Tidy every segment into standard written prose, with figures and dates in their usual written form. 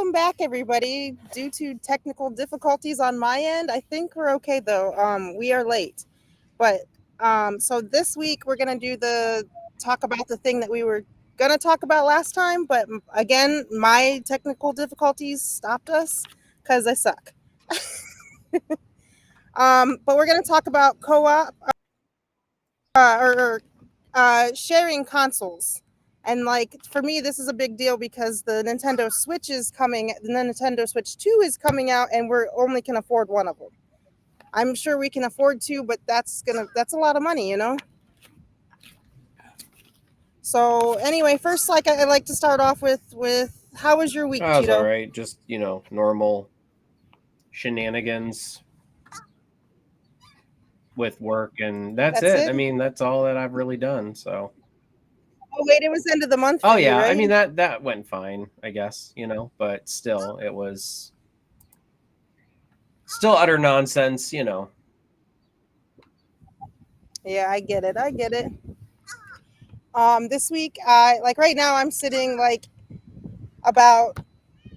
welcome back, everybody. Due to technical difficulties on my end, I think we're okay though. We are late, but so this week we're gonna talk about the thing that we were gonna talk about last time, but again, my technical difficulties stopped us because I suck. But we're gonna talk about co-op or sharing consoles. And like for me, this is a big deal because the Nintendo Switch is coming. The Nintendo Switch 2 is coming out, and we're only can afford one of them. I'm sure we can afford two, but that's a lot of money, you know. So anyway, first, like I like to start off with how was your week, That was all Cheeto? right. Just normal shenanigans with work, and that's That's it. it. I mean, that's all that I've really done. So, Oh wait, it was end of the month oh for you, yeah, I right? mean that went fine, I guess. But still, it was still utter nonsense. Yeah, I get it. I get it. This week, like right now, I'm sitting like about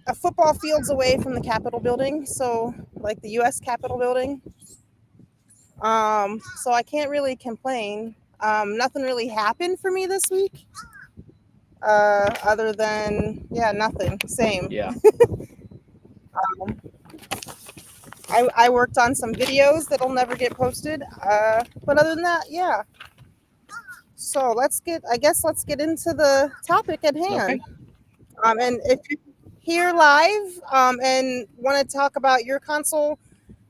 a football fields away from the Capitol building, so like the U.S. Capitol building. So I can't really complain. Nothing really happened for me this week, other than nothing. Same. Yeah. Um, I worked on some videos that'll never get posted. But other than that, yeah. So let's get into the topic at hand. Okay. And if you're here live, and want to talk about your console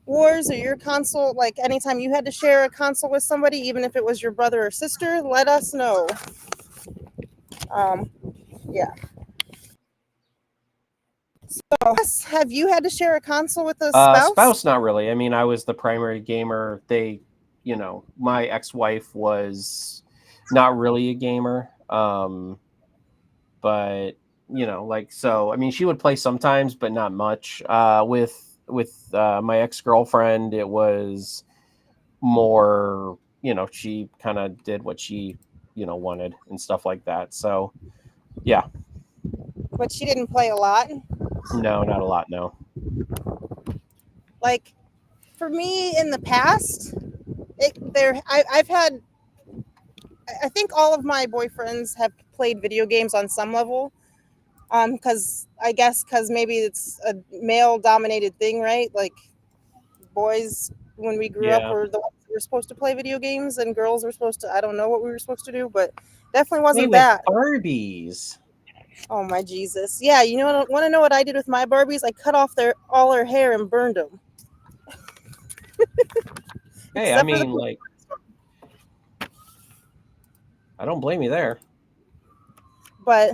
wars or your console, like anytime you had to share a console with somebody, even if it was your brother or sister, let us know. Um, yeah. So, have you had to share a console with a spouse? Spouse, not really. I mean, I was the primary gamer. My ex-wife was not really a gamer. But so. I mean, she would play sometimes, but not much. With my ex-girlfriend, it was more. She kind of did what she wanted and stuff like that. So yeah, But she didn't play a lot. no, not a lot. No. Like for me in the past, I've had. I think all of my boyfriends have played video games on some level. Because I guess because maybe it's a male dominated thing, right? Like boys when we grew up Yeah, were the ones that were supposed to play video games, and girls were supposed to. I don't know what we were supposed to do, but definitely play wasn't with that. Barbies. Oh my Jesus! Yeah, you know, want to know what I did with my Barbies? I cut off all her hair and burned them, Hey, I except for the. mean, like, I don't blame you there. But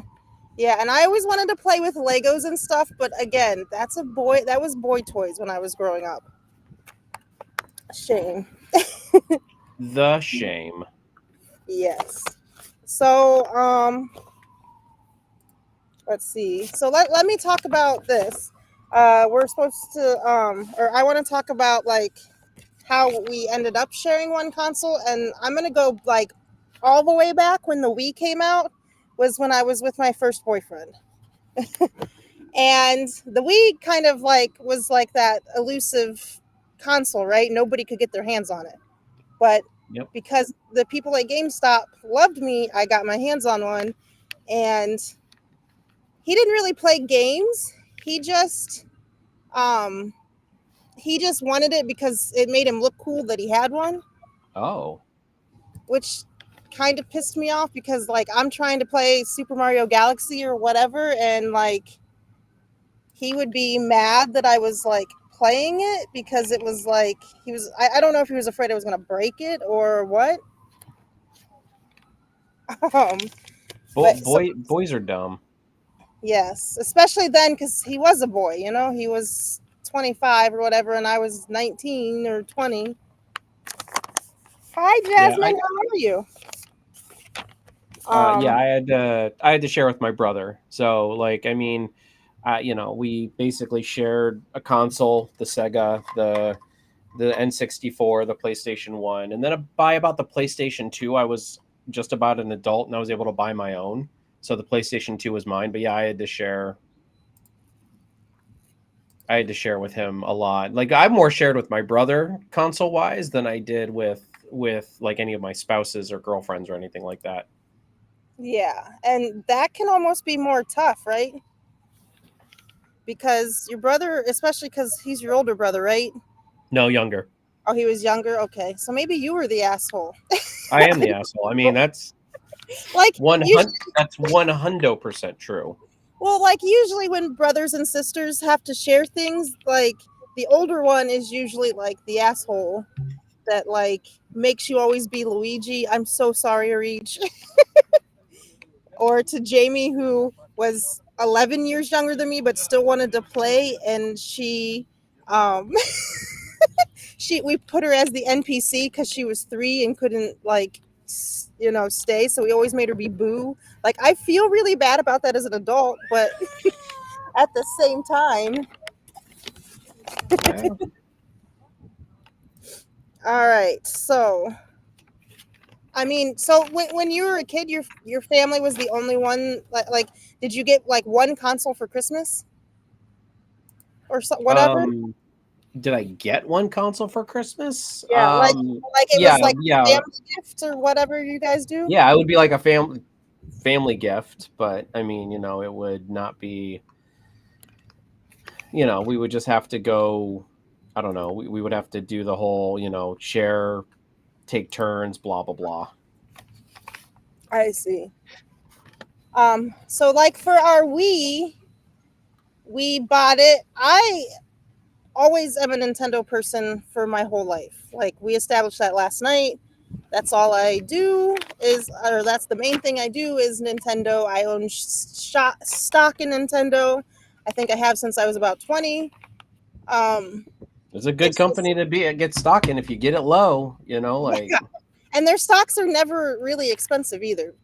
yeah, and I always wanted to play with Legos and stuff, but again, that was boy toys when I was growing up. Shame. The shame. Yes. So, let's see. So let me talk about this. We're supposed to or I want to talk about like how we ended up sharing one console, and I'm going to go like all the way back when the Wii came out was when I was with my first boyfriend. And the Wii kind of like was like that elusive console, right? Nobody could get their hands on it. But Yep. because the people at GameStop loved me, I got my hands on one. And he didn't really play games. He just um he just wanted it because it made him look cool that he had one, Oh. which kind of pissed me off because like I'm trying to play Super Mario Galaxy or whatever, and like he would be mad that I was like playing it because it was like I don't know if he was afraid I was gonna break it or what. um but so Boys are dumb. yes, especially then because he was a boy, you know, he was 25 or whatever and I was 19 or 20. Hi Yeah, Jasmine, how are you? yeah, um I had to share with my brother. So, like, I mean, we basically shared a console, the Sega, the N64, the PlayStation 1, and then by about the PlayStation 2, I was just about an adult and I was able to buy my own. So the PlayStation 2 was mine, but yeah, I had to share. I had to share with him a lot. Like I more shared with my brother console wise than I did with like any of my spouses or girlfriends or anything like that. Yeah, and that can almost be more tough, right? Because your brother, especially because he's your older brother, right? No, younger. Oh, he was younger. Okay, so maybe you were the asshole. I am the asshole. I mean, Like usually, that's 100% true. well, like usually when brothers and sisters have to share things, like the older one is usually like the asshole that like makes you always be Luigi. I'm so sorry, Reach. Or to Jamie, who was 11 years younger than me but still wanted to play, and um we put her as the NPC because she was 3 and couldn't like stay, so we always made her be Boo. Like I feel really bad about that as an adult, but at the same time. Yeah. All right, so I mean, so when you were a kid, your family was the only one. Like, did you get like one console for Christmas or whatever? Um, did I get one console for Christmas? Yeah, like it Yeah, was like a yeah, family gift or whatever you guys do. yeah. It would be like a family gift, but I mean, it would not be. We would just have to go. I don't know. We would have to do the whole, share, take turns, blah blah blah. I see. So like for our Wii, we bought it. I always am a Nintendo person for my whole life. Like we established that last night. That's all I do or that's the main thing I do is Nintendo. I own stock in Nintendo. I think I have since I was about 20. Um, It's a good it's just, company to get stock in if you get it low. Like yeah, and their stocks are never really expensive either.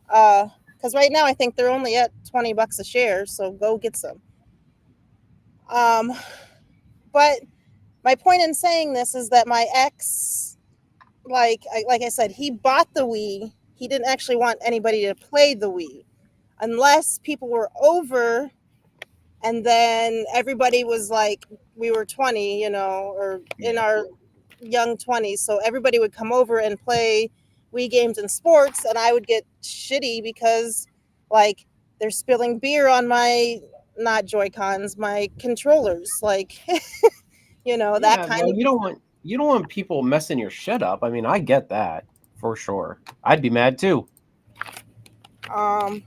Because right now I think they're only at $20 a share, so go get some. Um, but my point in saying this is that my ex, like I said, he bought the Wii. He didn't actually want anybody to play the Wii unless people were over, and then everybody was like, we were 20, or in yeah, our young 20s, so everybody would come over and play Wii games and sports, and I would get shitty because like they're spilling beer on my not Joy Cons, my controllers, like that yeah. kind Well, of you don't want people messing your shit up. I mean, I get that for sure. I'd be mad too. um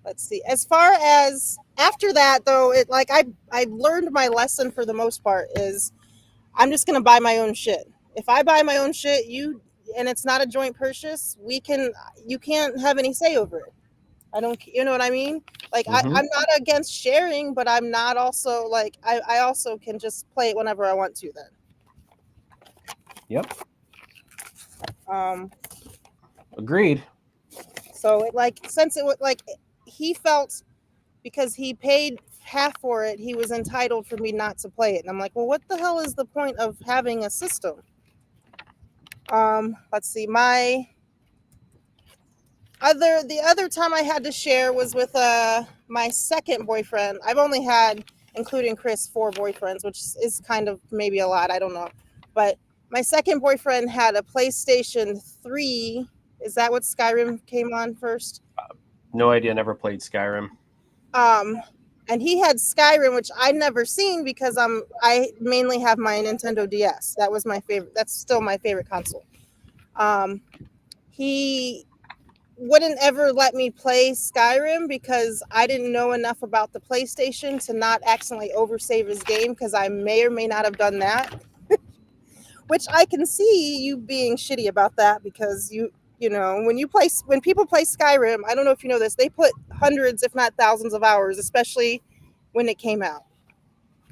let's see. As far as after that though, it like I learned my lesson for the most part is I'm just gonna buy my own shit. If I buy my own shit, and it's not a joint purchase, you can't have any say over it. I don't, you know what I mean? Like Hmm. I'm not against sharing, but I'm not also like I also can just play it whenever I want to then. Yep. Um, Agreed. so it like since it was like he felt because he paid half for it, he was entitled for me not to play it. And I'm like, well, what the hell is the point of having a system? Let's see, the other time I had to share was with my second boyfriend. I've only had, including Chris, 4 boyfriends, which is kind of maybe a lot. I don't know, but my second boyfriend had a PlayStation 3. Is that what Skyrim came on first? No idea. Never played Skyrim. Um, and he had Skyrim, which I'd never seen because I mainly have my Nintendo DS. That was my favorite. That's still my favorite console. He wouldn't ever let me play Skyrim because I didn't know enough about the PlayStation to not accidentally oversave his game because I may or may not have done that. Which I can see you being shitty about that because when people play Skyrim, I don't know if you know this, they put hundreds if not thousands of hours, especially when it came out.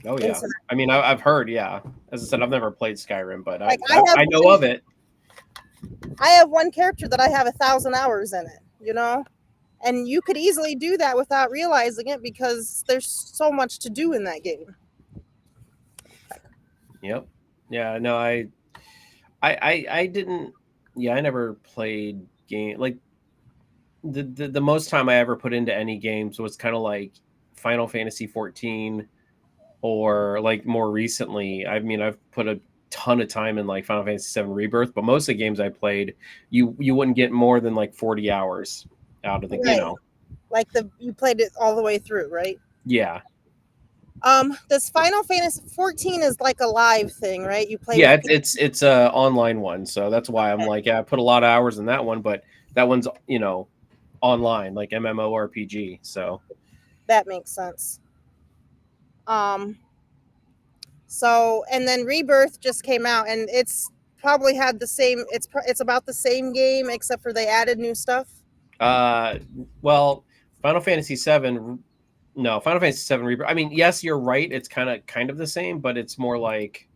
Oh yeah. Into that. I mean, I've heard. Yeah. As I said, I've never played Skyrim, but I Like I have I know of it. I have one character that I have 1,000 hours in it. And you could easily do that without realizing it because there's so much to do in that game. Yep. Yeah. No, I didn't. Yeah, I never played game like the most time I ever put into any games was kind of like Final Fantasy 14 or like more recently, I mean, I've put a ton of time in like Final Fantasy VII Rebirth, but most of the games I played, you wouldn't get more than like 40 hours out of the, you Right. know. Like you played it all the way through, right? Yeah. This Final Fantasy 14 is like a live thing, right? You play Yeah, with it's a online one, so that's why I'm like, yeah, I put a lot of hours in that one, but that one's, online, like MMORPG. So that makes sense. Um, so and then Rebirth just came out, and it's probably had the same. It's about the same game except for they added new stuff. uh well, Final Fantasy 7, no, Final Fantasy 7 Rebirth. I mean, yes, you're right, it's kind of the same, but it's more like,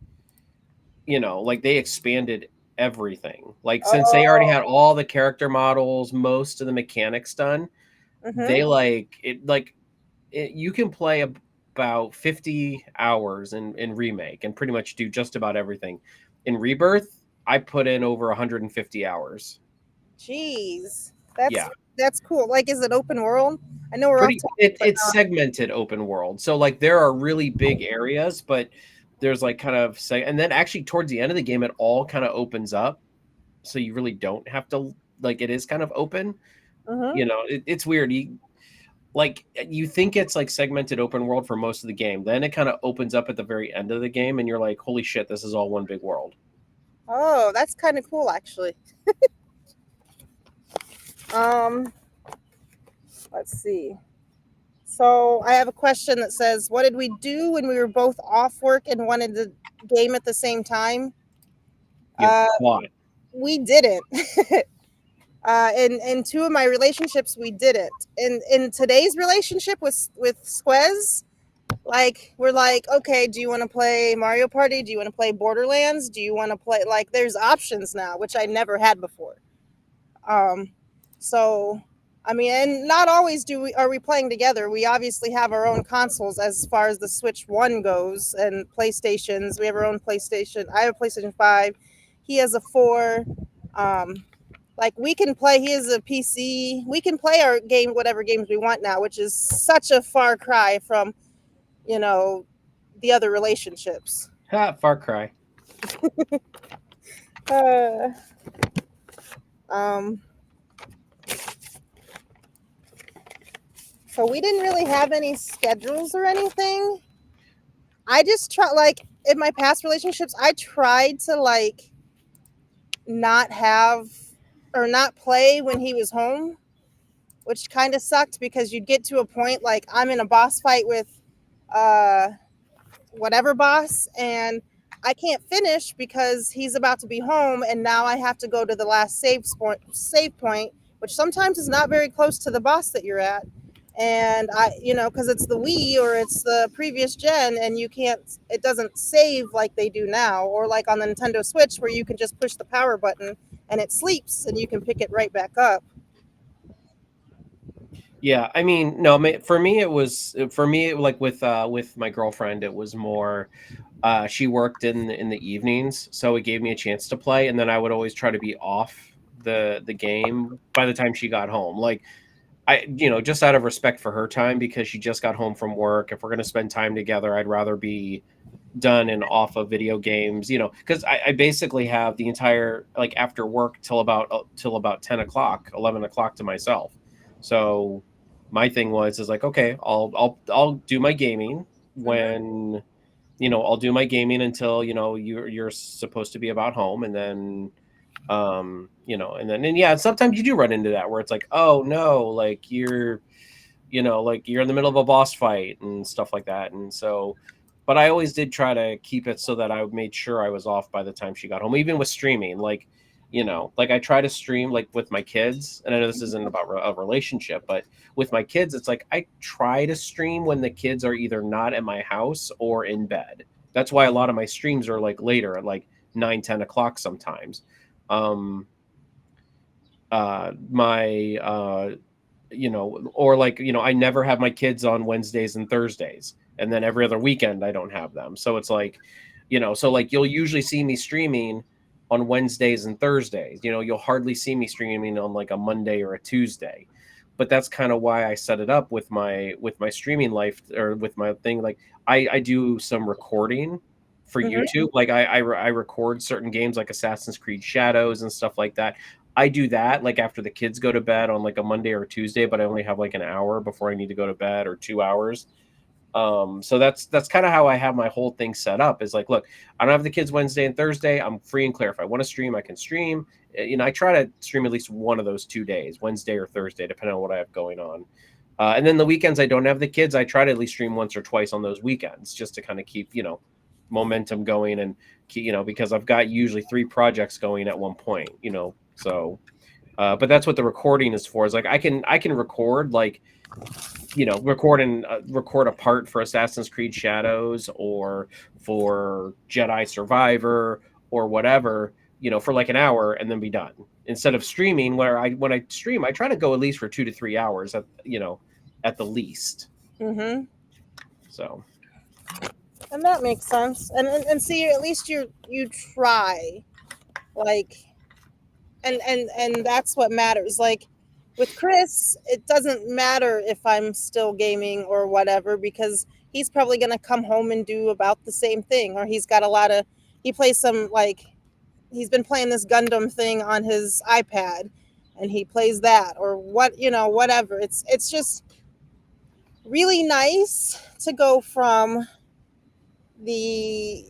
like they expanded everything. Like since they already Oh. had all the character models, most of the mechanics done, Mm-hmm. they like it, you can play about 50 hours in remake and pretty much do just about everything. In Rebirth, I put in over 150 hours. Jeez, Yeah. that's cool. Like, is it open world? I know we're off Pretty topic, it, but it's segmented open world. So like there are really big areas, but there's like kind of say, and then actually towards the end of the game it all kind of opens up, so you really don't have to, like, it is kind of open. mm-hmm. It's weird. You think it's like segmented open world for most of the game, then it kind of opens up at the very end of the game and you're like, holy shit, this is all one big world. Oh, that's kind of cool, actually. Um, let's see. So I have a question that says, "What did we do when we were both off work and wanted the game at the same time?" You Uh, plot. we didn't. In two of my relationships, we didn't. In today's relationship with Squez, like we're like, okay, do you want to play Mario Party? Do you want to play Borderlands? Do you want to play, like, there's options now, which I never had before. Um, so I mean, and not always are we playing together. We obviously have our own consoles as far as the Switch One goes, and PlayStations. We have our own PlayStation. I have a PlayStation 5. He has a 4. Um, like we can play. He has a PC. We can play our game, whatever games we want now, which is such a far cry from you know the other relationships. Ha, Far Cry. Uh, um, so we didn't really have any schedules or anything. I just try, like, in my past relationships, I tried to, like, not have or not play when he was home, which kind of sucked because you'd get to a point like I'm in a boss fight with uh whatever boss, and I can't finish because he's about to be home, and now I have to go to the last save point, which sometimes is not very close to the boss that you're at. And because it's the Wii or it's the previous gen, and it doesn't save like they do now, or like on the Nintendo Switch where you can just push the power button and it sleeps and you can pick it right back up. Yeah, I mean, no, for me like with my girlfriend, it was more, she worked in the evenings, so it gave me a chance to play, and then I would always try to be off the game by the time she got home. Like, just out of respect for her time, because she just got home from work. If we're going to spend time together, I'd rather be done and off of video games, because I basically have the entire, like, after work till about 10 o'clock, 11 o'clock to myself. So my thing is like, okay, I'll do my gaming Mm-hmm. when, I'll do my gaming until, you're supposed to be about home, and then and yeah, sometimes you do run into that where it's like, oh no, like you're in the middle of a boss fight and stuff like that. And so, but I always did try to keep it so that I made sure I was off by the time she got home, even with streaming. Like, like I try to stream like with my kids, and I know this isn't about a relationship, but with my kids, it's like I try to stream when the kids are either not at my house or in bed. That's why a lot of my streams are like later at like 9, 10 o'clock sometimes. Um, my or like, I never have my kids on Wednesdays and Thursdays, and then every other weekend I don't have them. So it's like, so like you'll usually see me streaming on Wednesdays and Thursdays. You'll hardly see me streaming on like a Monday or a Tuesday. but that's kind of why I set it up with my streaming life, or with my thing. Like I do some recording for Mm-hmm. YouTube. Like I record certain games like Assassin's Creed Shadows and stuff like that. I do that like after the kids go to bed on like a Monday or Tuesday, but I only have like an hour before I need to go to bed, or 2 hours. So that's kind of how I have my whole thing set up, is like, look, I don't have the kids Wednesday and Thursday. I'm free and clear. If I want to stream, I can stream. I try to stream at least one of those 2 days, Wednesday or Thursday, depending on what I have going on. And then the weekends I don't have the kids, I try to at least stream once or twice on those weekends, just to kind of keep, momentum going, and because I've got usually 3 projects going at one point, so but that's what the recording is for, is like I can record, like, record a part for Assassin's Creed Shadows, or for Jedi Survivor, or whatever, for like an hour, and then be done. Instead of streaming, where when I stream, I try to go at least for 2 to 3 hours at the least. Mm-hmm. So, And that makes sense. And see, at least you try, like, and that's what matters. Like with Chris, it doesn't matter if I'm still gaming or whatever, because he's probably gonna come home and do about the same thing. Or he plays some, like, he's been playing this Gundam thing on his iPad, and he plays that, or whatever. It's just really nice to go from the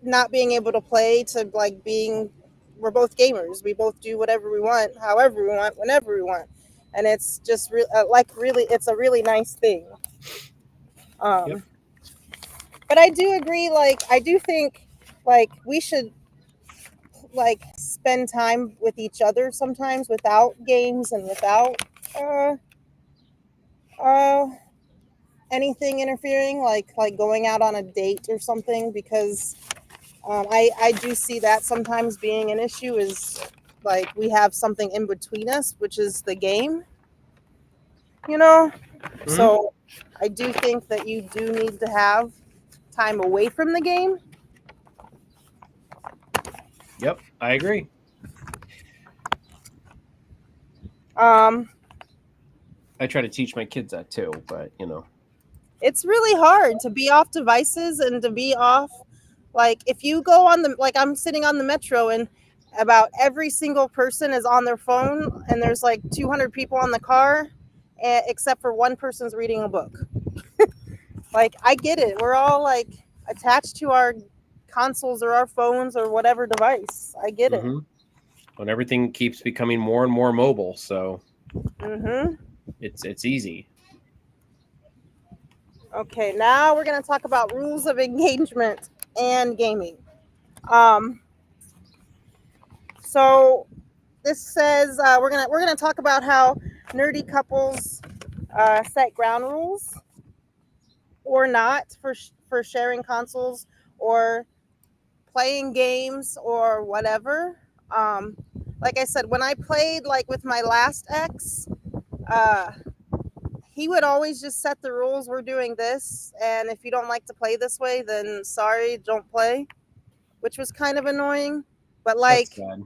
not being able to play to like being, we're both gamers, we both do whatever we want, however we want, whenever we want, and it's just really, it's a really nice thing. yep. But I do agree, like I do think like we should like spend time with each other sometimes without games and without uh uh anything interfering, like going out on a date or something, because I do see that sometimes being an issue, is like we have something in between us, which is the game, you know? Mm-hmm. So I do think that you do need to have time away from the game. Yep, I agree. Um, I try to teach my kids that too, but it's really hard to be off devices and to be off, like if you go on the, like I'm sitting on the metro and about every single person is on their phone, and there's like 200 people on the car, except for one person's reading a book. Like I get it, we're all like attached to our consoles or our phones or whatever device. I get it. mm-hmm. When everything keeps becoming more and more mobile, so Mm-hmm. it's easy. Okay, now we're gonna talk about rules of engagement and gaming. Um, so this says we're gonna talk about how nerdy couples set ground rules or not for sharing consoles or playing games or whatever. Um, like I said, when I played like with my last ex, uh, he would always just set the rules. We're doing this, and if you don't like to play this way, then sorry, don't play. Which was kind of annoying, but That's like, sad.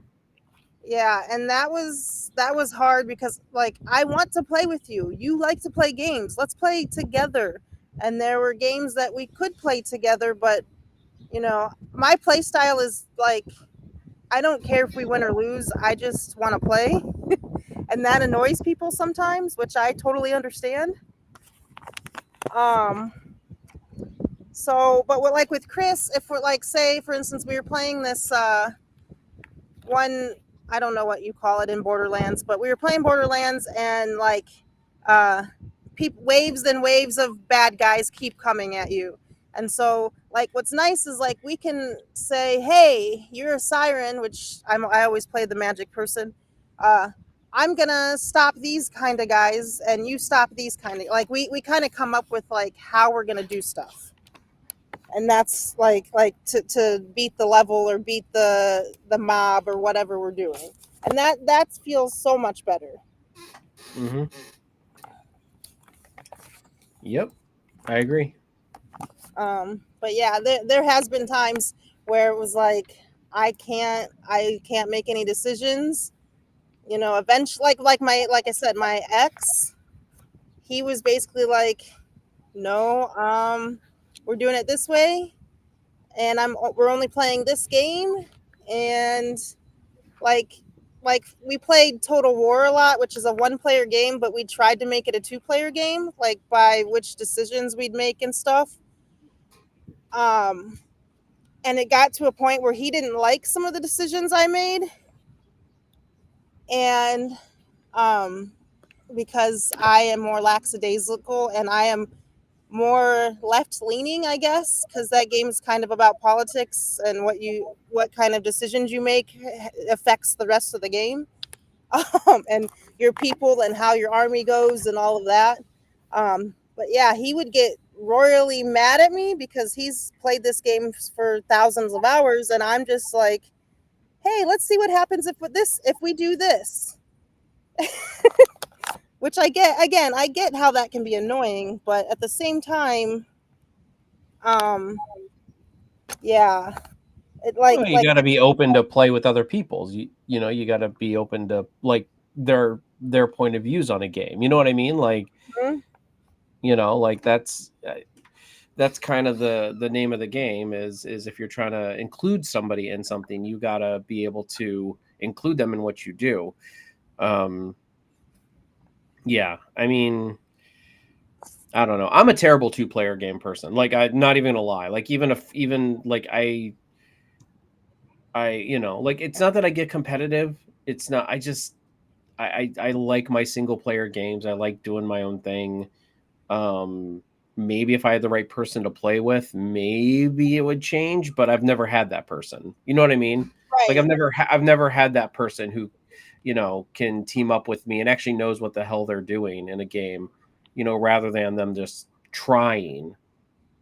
yeah, and that was hard because like I want to play with you. You like to play games. Let's play together. And there were games that we could play together, but my play style is like I don't care if we win or lose. I just want to play. And that annoys people sometimes, which I totally understand. Um but like with Chris, if we're like, say for instance we were playing this one, I don't know what you call it in Borderlands, but we were playing Borderlands, and like uh waves and waves of bad guys keep coming at you. And so like what's nice is like we can say, hey, you're a siren, which I always play the magic person. uh I'm gonna stop these kind of guys and you stop these kind of, like we kind of come up with like how we're gonna do stuff. And that's like to beat the level or beat the mob or whatever we're doing, and that feels so much better. Mm-hmm. Yep, I agree. But yeah, there has been times where it was like I can't make any decisions, eventually, like I said, my ex, he was basically like, no, we're doing it this way, and we're only playing this game, and like we played Total War a lot, which is a one-player game, but we tried to make it a two-player game, like by which decisions we'd make and stuff. Um, and it got to a point where he didn't like some of the decisions I made, and um, because I am more lackadaisical and I am more left leaning, I guess, because that game is kind of about politics and what kind of decisions you make affects the rest of the game, and your people and how your army goes and all of that. But yeah, he would get royally mad at me because he's played this game for thousands of hours, and I'm just like, hey, let's see what happens if we do this. Which I get, again, I get how that can be annoying, but at the same time, um, yeah, it Well, you got to be open to play with other people's. You know, you got to be open to like their point of views on a game. You know what I mean? Like, mhm, you know, like that's kind of the name of the game is if you're trying to include somebody in something, you got to be able to include them in what you do. Um, yeah, I mean, I don't know. I'm a terrible two-player game person. Like, I'm not even gonna lie. Like, even like you know, like it's not that I get competitive. It's not. I just I like my single player games. I like doing my own thing. Um, maybe if I had the right person to play with, maybe it would change. But I've never had that person. You know what I mean? Like right. I've never had that person who, you know, can team up with me and actually knows what the hell they're doing in a game. You know, rather than them just trying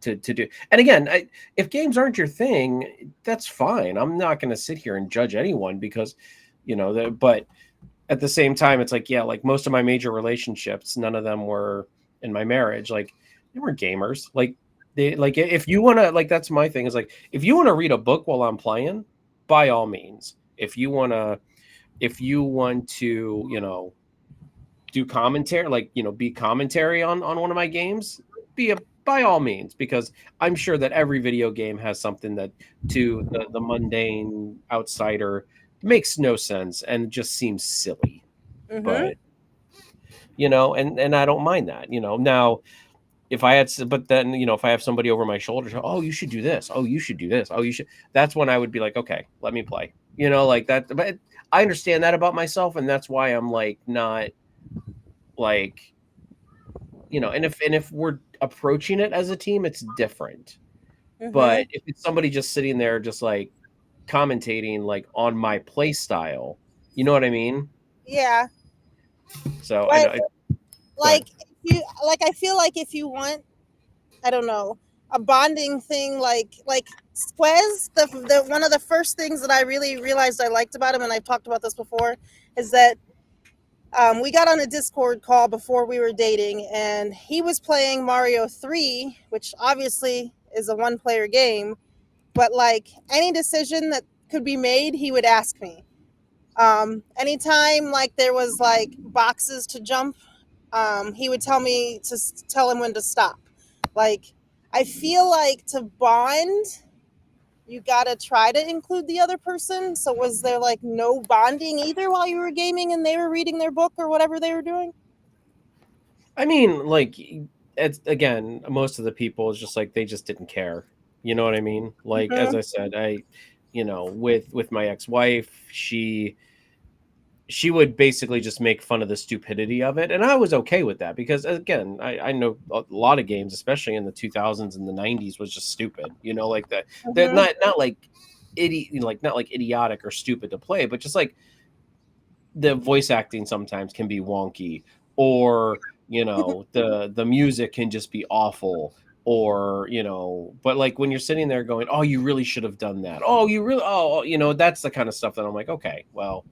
to do. And again, if games aren't your thing, that's fine. I'm not going to sit here and judge anyone because, you know, but at the same time, it's like, yeah, like most of my major relationships, none of them were in my marriage. Like they were gamers. Like they like if you want to like that's my thing is like if you want to read a book while I'm playing, by all means. If you want to, you know, do commentary, like, you know, be commentary on one of my games, be a by all means, because I'm sure that every video game has something that to the mundane outsider makes no sense and just seems silly. Mm-hmm. But you know, and I don't mind that. You know, now if I had, but then you know, if I have somebody over my shoulder, oh, you should do this. Oh, you should do this. Oh, you should. That's when I would be like, okay, let me play. You know, like that. But I understand that about myself, and that's why I'm like not like you know, and if we're approaching it as a team, it's different. Mm-hmm. But if it's somebody just sitting there, just like commentating, like on my play style, you know what I mean? Yeah, So I but know. Go ahead. like if you like, I feel like if you want, I don't know, a bonding thing, like Squez, the one of the first things that I really realized I liked about him, and I've talked about this before, is that we got on a Discord call before we were dating, and he was playing Mario 3, which obviously is a one-player game, but like any decision that could be made, he would ask me. Anytime like there was like boxes to jump, he would tell me to tell him when to stop. Like, I feel like to bond, you gotta try to include the other person. So was there like no bonding either while you were gaming and they were reading their book or whatever they were doing? I mean, like, it's again, most of the people is just like they just didn't care. You know what I mean? Like as Mm-hmm. I said, you know, with my ex-wife, she would basically just make fun of the stupidity of it, and I was okay with that because again, I know a lot of games, especially in the 2000s and the 90s, was just stupid. You know, like that. They're Mm-hmm. not like like not like idiotic or stupid to play, but just like the voice acting sometimes can be wonky, or you know the music can just be awful, or you know, but like when you're sitting there going, oh, you really should have done that, oh, you really, oh, you know, that's the kind of stuff that I'm like, okay, well,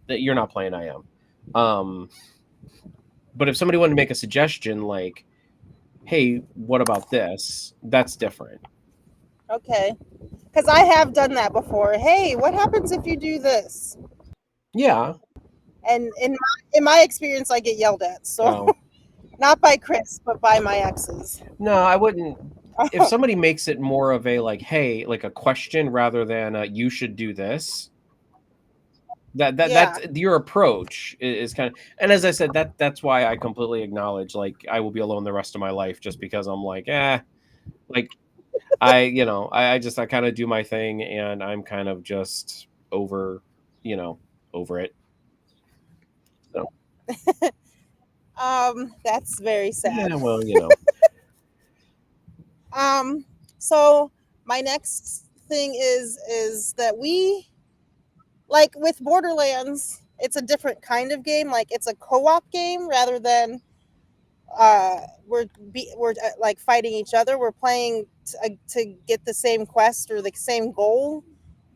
that you're not playing, I am. But if somebody wanted to make a suggestion like, hey, what about this, that's different. Okay. Because I have done that before. Hey, what happens if you do this? Yeah. And in my experience, I get yelled at. So Oh, Not by Chris, but by my exes. No, I wouldn't. If somebody makes it more of a like, hey, like a question rather than you should do this, Yeah. that's your approach is kind of. And as I said, that's why I completely acknowledge like I will be alone the rest of my life just because I'm like, like I kind of do my thing and I'm kind of just over, over it. So That's very sad. yeah, well, Um, so my next thing is that we like with Borderlands, it's a different kind of game. Like it's a co-op game rather than we're like fighting each other. We're playing to get the same quest or the same goal.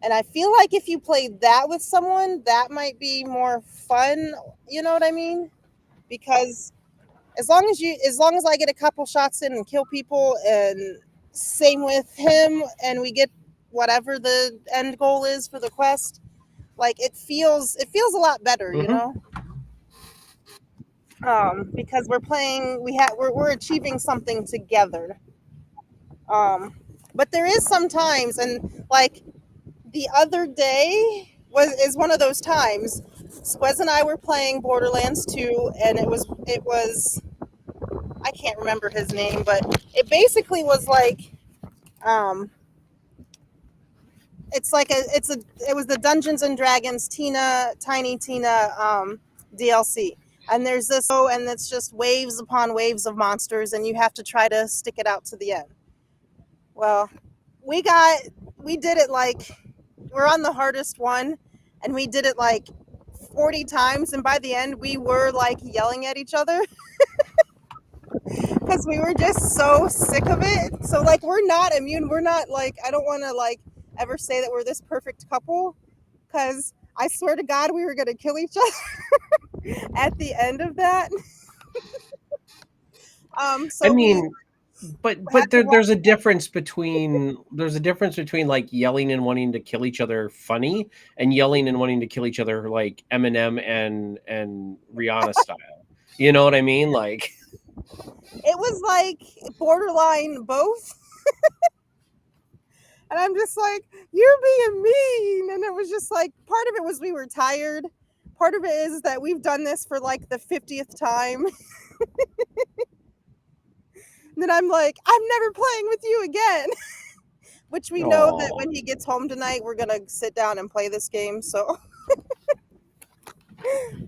And I feel like if you played that with someone, that might be more fun. You know what I mean? Because as long as I get a couple shots in and kill people, and same with him, and we get whatever the end goal is for the quest, like it feels a lot better, you hmm know. Because we're playing, we're achieving something together. Um, but there is sometimes, and like the other day is one of those times. Squez and I were playing Borderlands 2, and it was I can't remember his name, but it basically was like um it was the Dungeons and Dragons Tiny Tina DLC. And there's and it's just waves upon waves of monsters and you have to try to stick it out to the end. Well, we got we did it like we're on the hardest one and we did it like 40 times and by the end we were like yelling at each other because we were just so sick of it. So like we're not immune. We're not like I don't want to like ever say that we're this perfect couple because I swear to God we were gonna kill each other at the end of that. I So we mean, but had to there's watch. a difference between like yelling and wanting to kill each other funny and yelling and wanting to kill each other like Eminem and Rihanna style. You know what I mean? Like, It was like borderline both, and I'm just like you're being mean, and it was just like part of it was we were tired. Part of it is that we've done this for like the 50th time. And then I'm like, I'm never playing with you again. Which we know that oh, when he gets home tonight, we're gonna sit down and play this game, so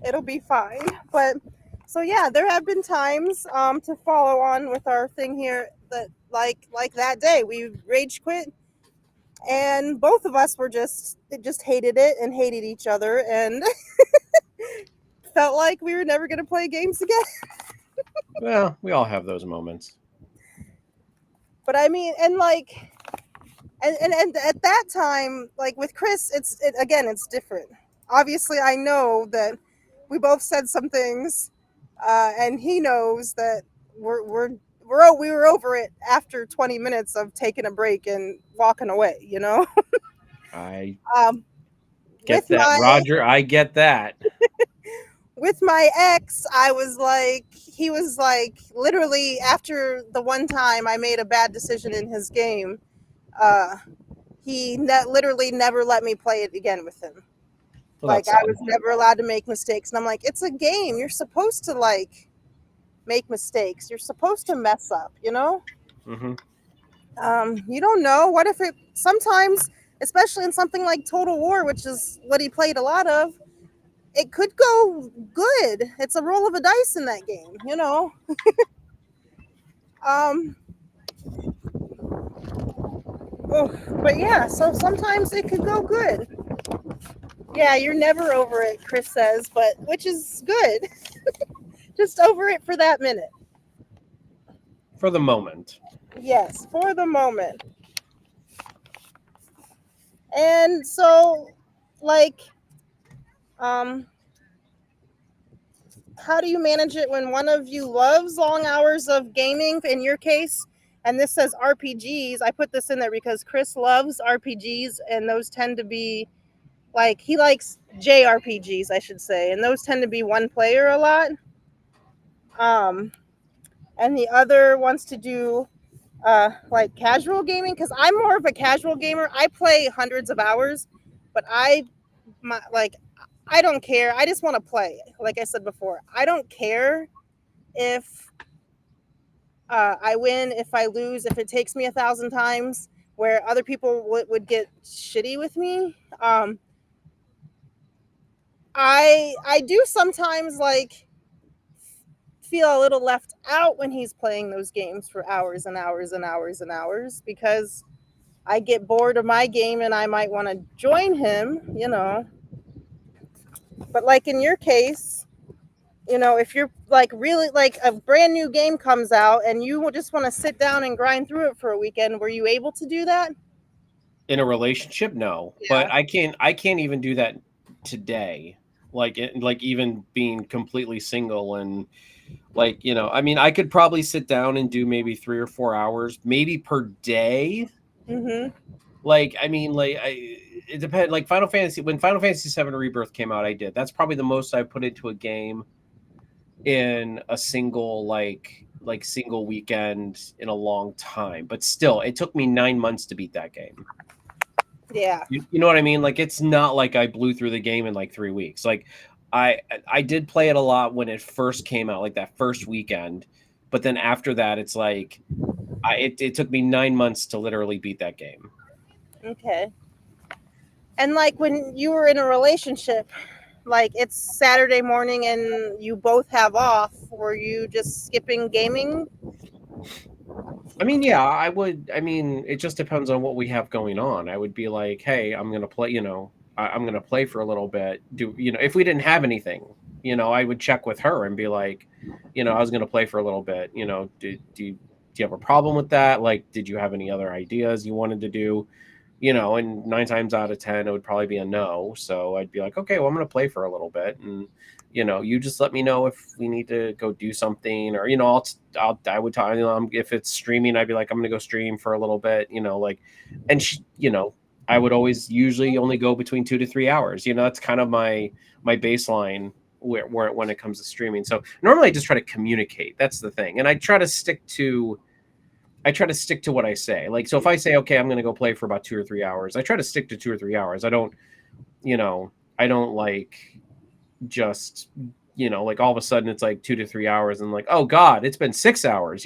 it'll be fine. But so yeah, there have been times to follow on with our thing here that like that day we rage quit and both of us were just hated it and hated each other and felt like we were never gonna play games again. well, we all have those moments. But I mean, and like and at that time, like with Chris, again, it's different. Obviously, I know that we both said some things, and he knows that we were over it after 20 minutes of taking a break and walking away. You know, I um, with get that, my Roger. I get that. with my ex, I was like, he was like, literally after the one time I made a bad decision in his game. Uh, literally never let me play it again with him. Well, Like that's I sad. was never allowed to make mistakes, and I'm like, it's a game. You're supposed to like make mistakes. You're supposed to mess up. You know. hmm You don't know. What if it sometimes, especially in something like Total War, which is what he played a lot of, it could go good. It's a roll of a dice in that game. You know. Um. Oh, but yeah, so sometimes it could go good. Yeah, you're never over it, Chris says, but which is good. Just over it for that minute. For the moment. Yes, for the moment. And so, like, um, how do you manage it when one of you loves long hours of gaming? In your case, and this says RPGs. I put this in there because Chris loves RPGs, and those tend to be like he likes JRPGs, I should say, and those tend to be one player a lot. Um, and the other wants to do like casual gaming, because I'm more of a casual gamer. I play hundreds of hours, but like I don't care. I just want to play. Like I said before, I don't care if I win, if I lose, if it takes me 1,000 times. Where other people would get shitty with me. I do sometimes like feel a little left out when he's playing those games for hours and hours and hours and hours, because I get bored of my game and I might want to join him. But like in your case, if you're like really like a brand new game comes out and you just want to sit down and grind through it for a weekend, were you able to do that? In a relationship, no, Yeah. but I can't even do that today. Like even being completely single and like, I mean, I could probably sit down and do maybe 3 or 4 hours, maybe per day. Mm-hmm. Like, I mean, it depends. Like when Final Fantasy VII Rebirth came out, I did. That's probably the most I put into a game in a single single weekend in a long time. But still, it took me 9 months to beat that game. Yeah. You know what I mean? Like, it's not like I blew through the game in like 3 weeks. Like, I did play it a lot when it first came out, like that first weekend. But then after that, it's like it took me 9 months to literally beat that game. Okay. And like when you were in a relationship, like it's Saturday morning and you both have off, were you just skipping gaming? I mean, yeah, I would. I mean, it just depends on what we have going on. I would be like, hey, I'm gonna play. I'm gonna play for a little bit. If we didn't have anything, I would check with her and be like, I was gonna play for a little bit. Do you have a problem with that? Like, did you have any other ideas you wanted to do? And 9 times out of 10, it would probably be a no. So I'd be like, okay, well, I'm going to play for a little bit. And, you just let me know if we need to go do something or, I would tell if it's streaming, I'd be like, I'm going to go stream for a little bit, and I would always usually only go between 2 to 3 hours. That's kind of my baseline where when it comes to streaming. So normally I just try to communicate. That's the thing. And I try to stick to what I say. Like, so if I say, okay, I'm going to go play for about 2 or 3 hours, I try to stick to 2 or 3 hours. I don't like just, like all of a sudden it's like 2 to 3 hours and like, oh God, it's been 6 hours.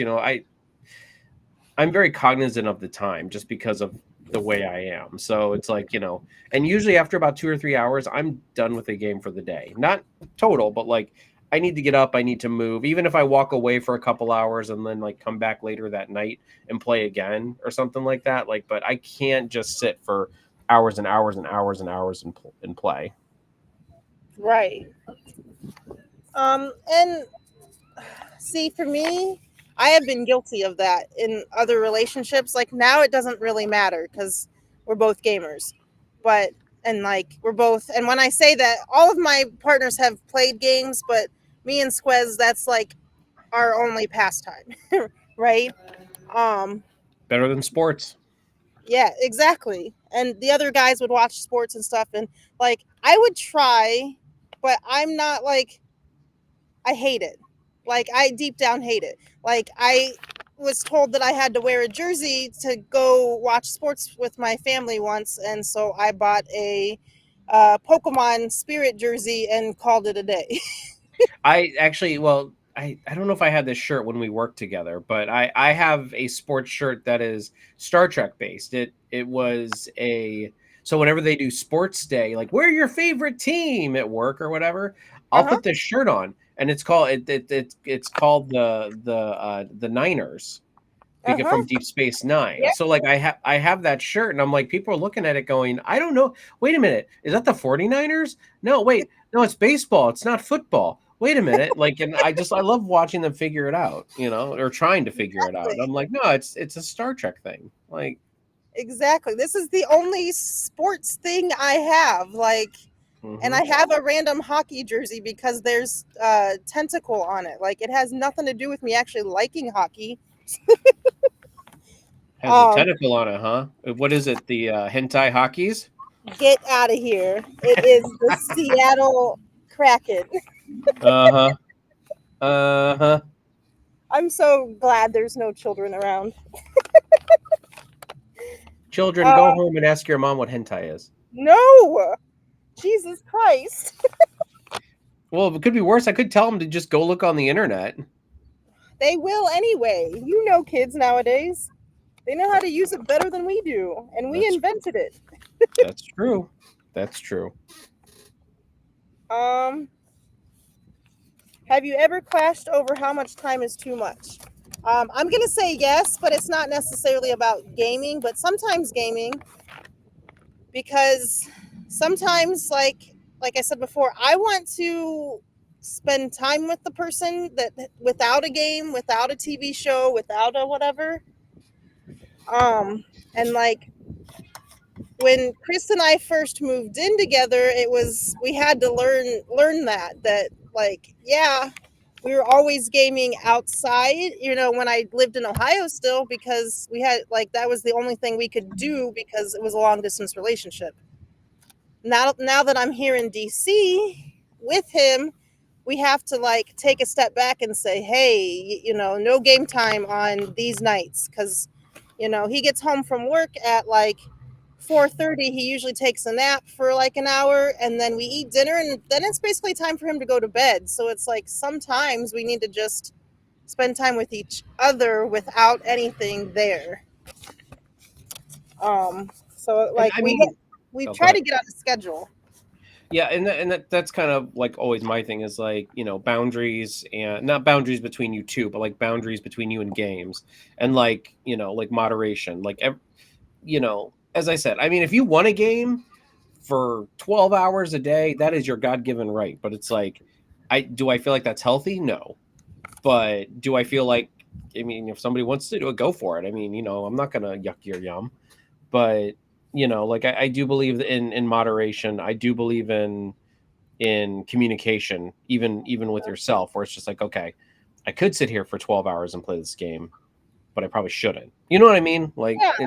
I'm very cognizant of the time just because of the way I am. So it's like, and usually after about 2 or 3 hours, I'm done with the game for the day. Not total, but like I need to get up, I need to move. Even if I walk away for a couple hours and then like come back later that night and play again or something like that. Like, but I can't just sit for hours and hours and hours and hours and play. Right. And see, for me, I have been guilty of that in other relationships. Like now it doesn't really matter because we're both gamers. But and like we're both, and when I say that, all of my partners have played games, but me and Squez, that's like our only pastime. Right? Um Better than sports. yeah, exactly. And the other guys would watch sports and stuff, and like I would try, but I'm not like, I hate it. Like I deep down hate it. Like I was told that I had to wear a jersey to go watch sports with my family once, and so I bought a Pokemon Spirit jersey and called it a day. I actually, well, I don't know if I had this shirt when we worked together, but I have a sports shirt that is Star Trek based. It was a so whenever they do sports day, like we're your favorite team at work or whatever, Uh I'll huh. put this shirt on, and it's called the Niners Uh because from huh. Deep Space Nine. Yeah. So like I have that shirt and I'm like people are looking at it going, I don't know. Wait a minute. Is that the 49ers? No, wait. No, it's baseball. It's not football. Wait a minute. Like and I love watching them figure it out, or trying to figure it out. And I'm Exactly. like, no, it's a Star Trek thing. Like Exactly. This is the only sports thing I have. Like, and mhm. I have a random hockey jersey because there's tentacle on it. Like, it has nothing to do with me actually liking hockey. Has a Um, tentacle on it, huh? What is it? The hentai hockeys? get out of here. It is the Seattle Kraken. Uh-huh. Uh-huh. I'm so glad there's no children around. Children, go Uh, home and ask your mom what hentai is. no! Jesus Christ. Well, it could be worse. I could tell them to just go look on the internet. They will anyway. You know kids nowadays. They know how to use it better than we do, and we That's invented it. that's true. That's true. Um, have you ever clashed over how much time is too much? I'm gonna say yes, but it's not necessarily about gaming, but sometimes gaming, because sometimes, like I said before, I want to spend time with the person that without a game, without a TV show, without a whatever. And like when Chris and I first moved in together, it was we had to learn that like yeah, we were always gaming outside, when I lived in Ohio still, because we had like that was the only thing we could do because it was a long distance relationship. Now that I'm here in DC with him, we have to like take a step back and say, hey, no game time on these nights, because he gets home from work at like 4:30. He usually takes a nap for like an hour, and then we eat dinner, and then it's basically time for him to go to bed. So it's like sometimes we need to just spend time with each other without anything there. So And like I mean, we oh, go try to ahead. get on a schedule. Yeah, and that's kind of like always my thing is like boundaries, and not boundaries between you two, but like boundaries between you and games, and like like moderation, like as I said, I mean, if you want a game for 12 hours a day, that is your god-given right, but it's like I feel like that's healthy? No. But do I feel like, I mean, if somebody wants to do it, go for it. I mean, I'm not gonna yuck your yum, but like I do believe in moderation. I do believe in communication, even with yourself, where it's just like, okay, I could sit here for 12 hours and play this game, but I probably shouldn't. You know what I mean? Like Yeah.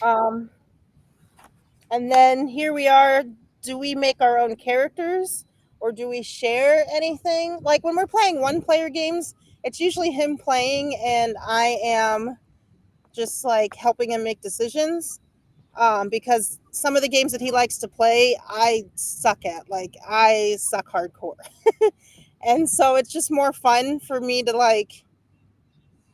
Um, and then here we are. Do we make our own characters or do we share anything? Like when we're playing one player games, it's usually him playing and I am just like helping him make decisions. Because some of the games that he likes to play, I suck at. Like I suck hardcore. And so it's just more fun for me to like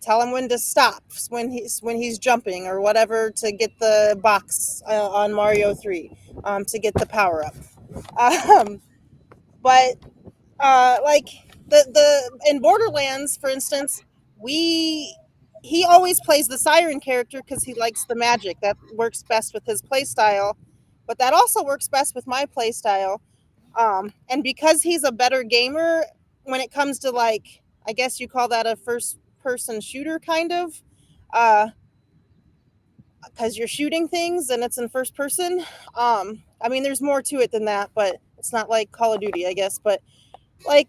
tell him when to stop when he's jumping or whatever to get the box on Mario 3, to get the power up. Um, but like the in Borderlands, for instance, we he always plays the siren character because he likes the magic. That works best with his play style, but that also works best with my play style. And because he's a better gamer when it comes to like, I guess you call that a first person shooter kind of, uh, because you're shooting things and it's in first person. I mean, there's more to it than that, but it's not like Call of Duty, I guess. But like,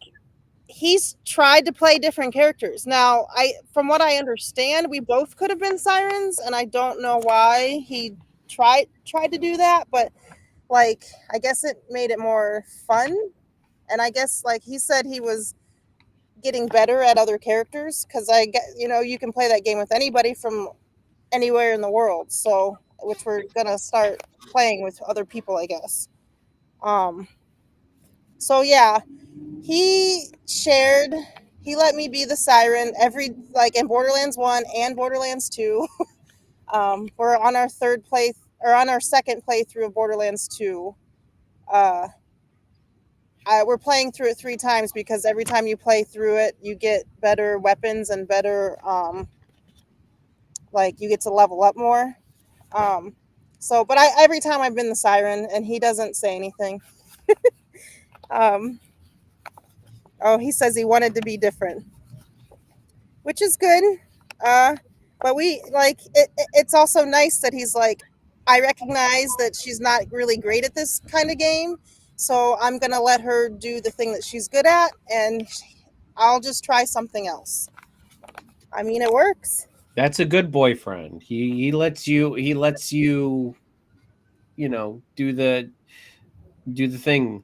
he's tried to play different characters. Now, from what I understand, we both could have been sirens, and I don't know why he tried to do that, but like, I guess it made it more fun. And I guess like he said he was getting better at other characters because I get you can play that game with anybody from anywhere in the world. So which we're gonna start playing with other people, I guess. Um. So yeah, he shared. He let me be the siren every like in Borderlands 1 and Borderlands 2. We're on our third play or on our second playthrough of Borderlands 2. Uh, we're playing through it 3 times because every time you play through it, you get better weapons and better, like you get to level up more. Um, so, but every time I've been the siren, and he doesn't say anything. Um, oh, he says he wanted to be different, which is good. Uh, but we like it's also nice that he's like, I recognize that she's not really great at this kind of game, so I'm gonna let her do the thing that she's good at, and I'll just try something else. I mean, it works. That's a good boyfriend. He lets you do the thing,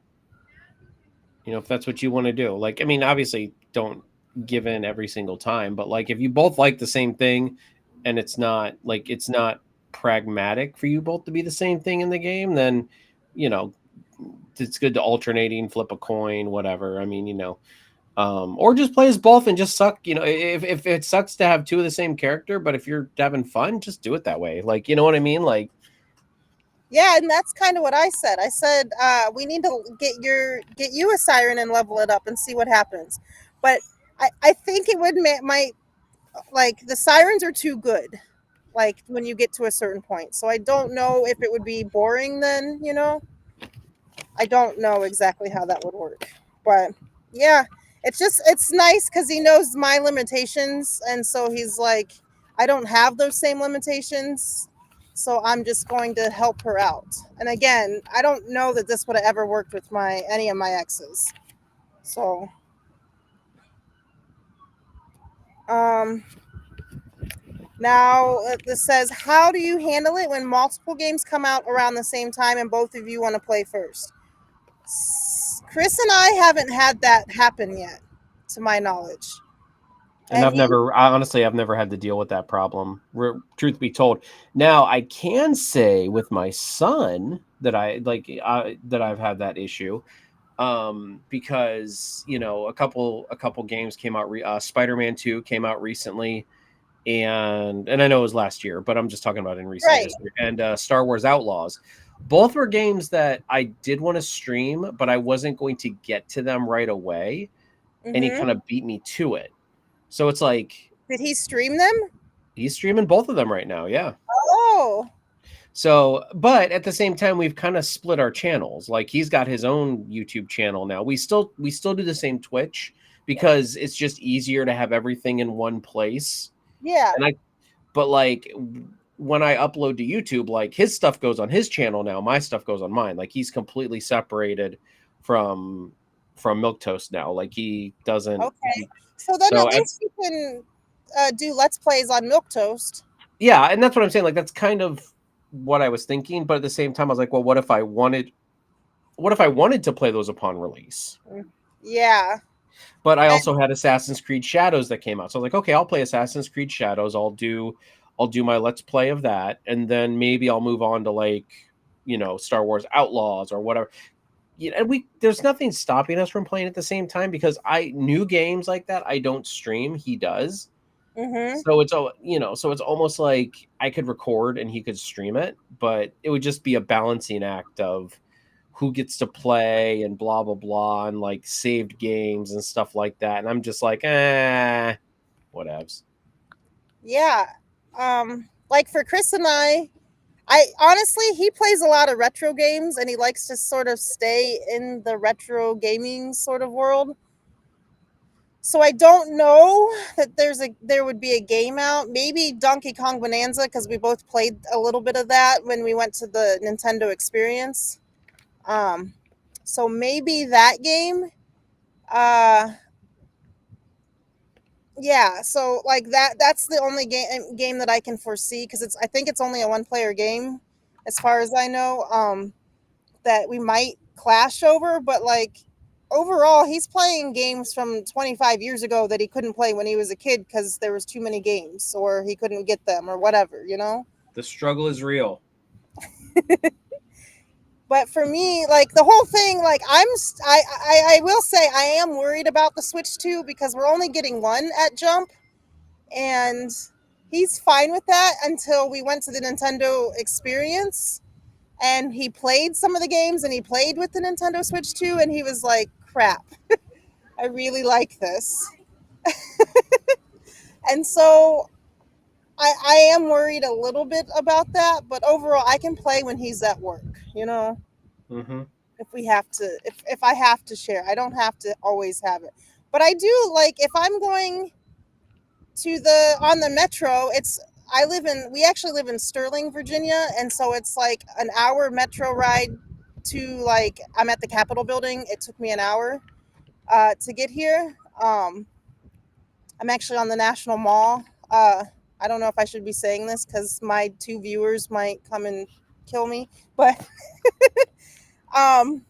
if that's what you want to do. Like, I mean, obviously don't given every single time. But like if you both like the same thing and it's not pragmatic for you both to be the same thing in the game, then you know it's good to alternating, flip a coin, whatever. I mean, or just play as both and just suck. If it sucks to have two of the same character, but if you're having fun, just do it that way. Like, you know what I mean? Like, Yeah, and that's kind of what I said. I said we need to get you a siren and level it up and see what happens. But I think it would might like the sirens are too good. Like when you get to a certain point, so I don't know if it would be boring then. I don't know exactly how that would work, but yeah, it's nice because he knows my limitations, and so he's like, I don't have those same limitations, so I'm just going to help her out. And again, I don't know that this would have ever worked with my any of my exes. So, um, now this says, how do you handle it when multiple games come out around the same time and both of you want to play first? Chris and I haven't had that happen yet, to my knowledge. and And you, I've never had to deal with that problem. Truth be told, now I can say with my son that that I've had that issue, because a couple games came out. Spider-Man 2 came out recently, and I know it was last year, but I'm just talking about in recent right. history. And Star Wars Outlaws, both were games that I did want to stream, but I wasn't going to get to them right away, and he Mm-hmm. kind of beat me to it. So it's like Did he stream them? he's streaming both of them right now. Yeah. Oh, So, but at the same time, we've kind of split our channels. Like he's got his own YouTube channel now. We still do the same Twitch because it's just easier to have everything in one place. yeah. And I But like when I upload to YouTube, like his stuff goes on his channel now, my stuff goes on mine. Like he's completely separated from Milk Toast now. Like he doesn't. Okay. So then So at least you can do Let's Plays on Milk Toast. yeah, and that's what I'm saying. Like that's kind of what I was thinking, but at the same time, I was like, well, what if I wanted to play those upon release? Yeah. But I And, also had Assassin's Creed Shadows that came out. So I was like, okay, I'll play Assassin's Creed Shadows. I'll do my let's play of that, and then maybe I'll move on to like, Star Wars Outlaws or whatever. And there's nothing stopping us from playing at the same time because I new games like that I don't stream, he does. mm-hmm. So it's almost like I could record and he could stream it, but it would just be a balancing act of who gets to play and blah blah blah and like saved games and stuff like that. And I'm just like, whatevs. Yeah. Like for Chris and I honestly, he plays a lot of retro games and he likes to sort of stay in the retro gaming sort of world. So I don't know that there would be a game out. Maybe Donkey Kong Bonanza because we both played a little bit of that when we went to the Nintendo Experience. Um, so maybe that game. Uh, yeah. So like that's the only game that I can foresee because I think it's only a one player game, as far as I know. That we might clash over, but like overall, he's playing games from 25 years ago that he couldn't play when he was a kid because there was too many games or he couldn't get them or whatever. The struggle is real. But for me, like the whole thing, like I will say I am worried about the Switch 2 because we're only getting one at Jump, and he's fine with that until we went to the Nintendo Experience and he played some of the games and he played with the Nintendo Switch 2 and he was like, crap, I really like this. And so I am worried a little bit about that, but overall I can play when he's at work. Mm-hmm. If I have to share. I don't have to always have it. But I do like if I'm going to the on the metro, we actually live in Sterling, Virginia, and so it's like an hour metro ride to like I'm at the Capitol building. It took me an hour to get here. I'm actually on the National Mall. I don't know if I should be saying this because my two viewers might come and kill me, but um,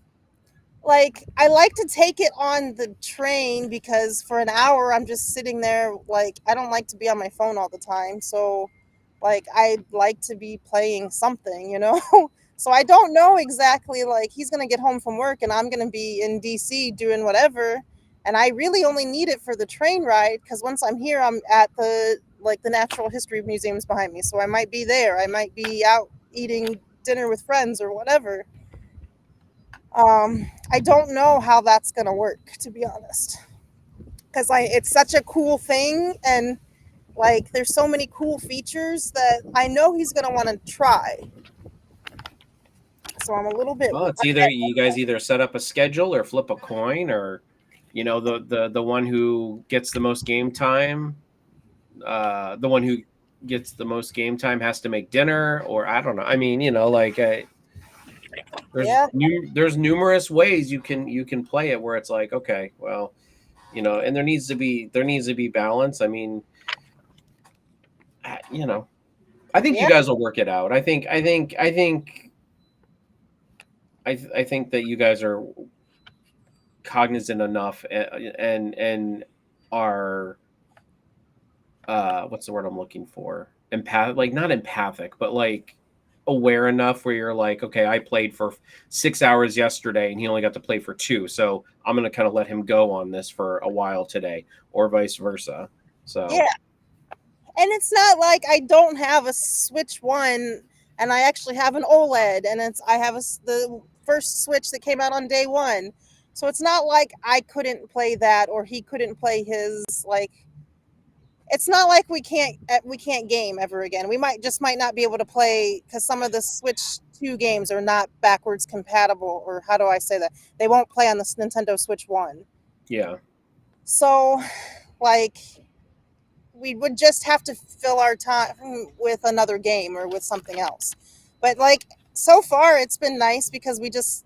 like I like to take it on the train because for an hour I'm just sitting there. Like I don't like to be on my phone all the time. So like I like to be playing something, you know? So I don't know exactly, like he's going to get home from work and I'm going to be in DC doing whatever, and I really only need it for the train ride cuz once I'm here I'm at the like the natural history museums behind me. So I might be there. I might be out eating dinner with friends or whatever. I don't know how that's gonna work, to be honest, because it's such a cool thing, and like there's so many cool features that I know he's gonna want to try. So I'm a little bit. Well, it's either you guys either set up a schedule or flip a coin, or the one who gets the most game time, the one who gets the most game time has to make dinner, or I don't know. I mean, like Yeah, there's numerous ways you can play it where it's like, okay, well, and there needs to be balance. I mean, I think you yeah, guys will work it out. I think that you guys are cognizant enough, and are, what's the word I'm looking for? Like not empathic, but like aware enough where you're like, okay, I played for 6 hours yesterday and he only got to play for two, so I'm gonna kind of let him go on this for a while today, or vice versa. So yeah. And it's not like I don't have a Switch One, and I actually have an OLED, and I have the first Switch that came out on day one. So it's not like I couldn't play that or he couldn't play his. Like it's not like we can't game ever again. We might not be able to play because some of the Switch 2 games are not backwards compatible, or how do I say that? They won't play on the Nintendo Switch 1. yeah, So like we would just have to fill our time with another game or with something else. But like so far it's been nice because we just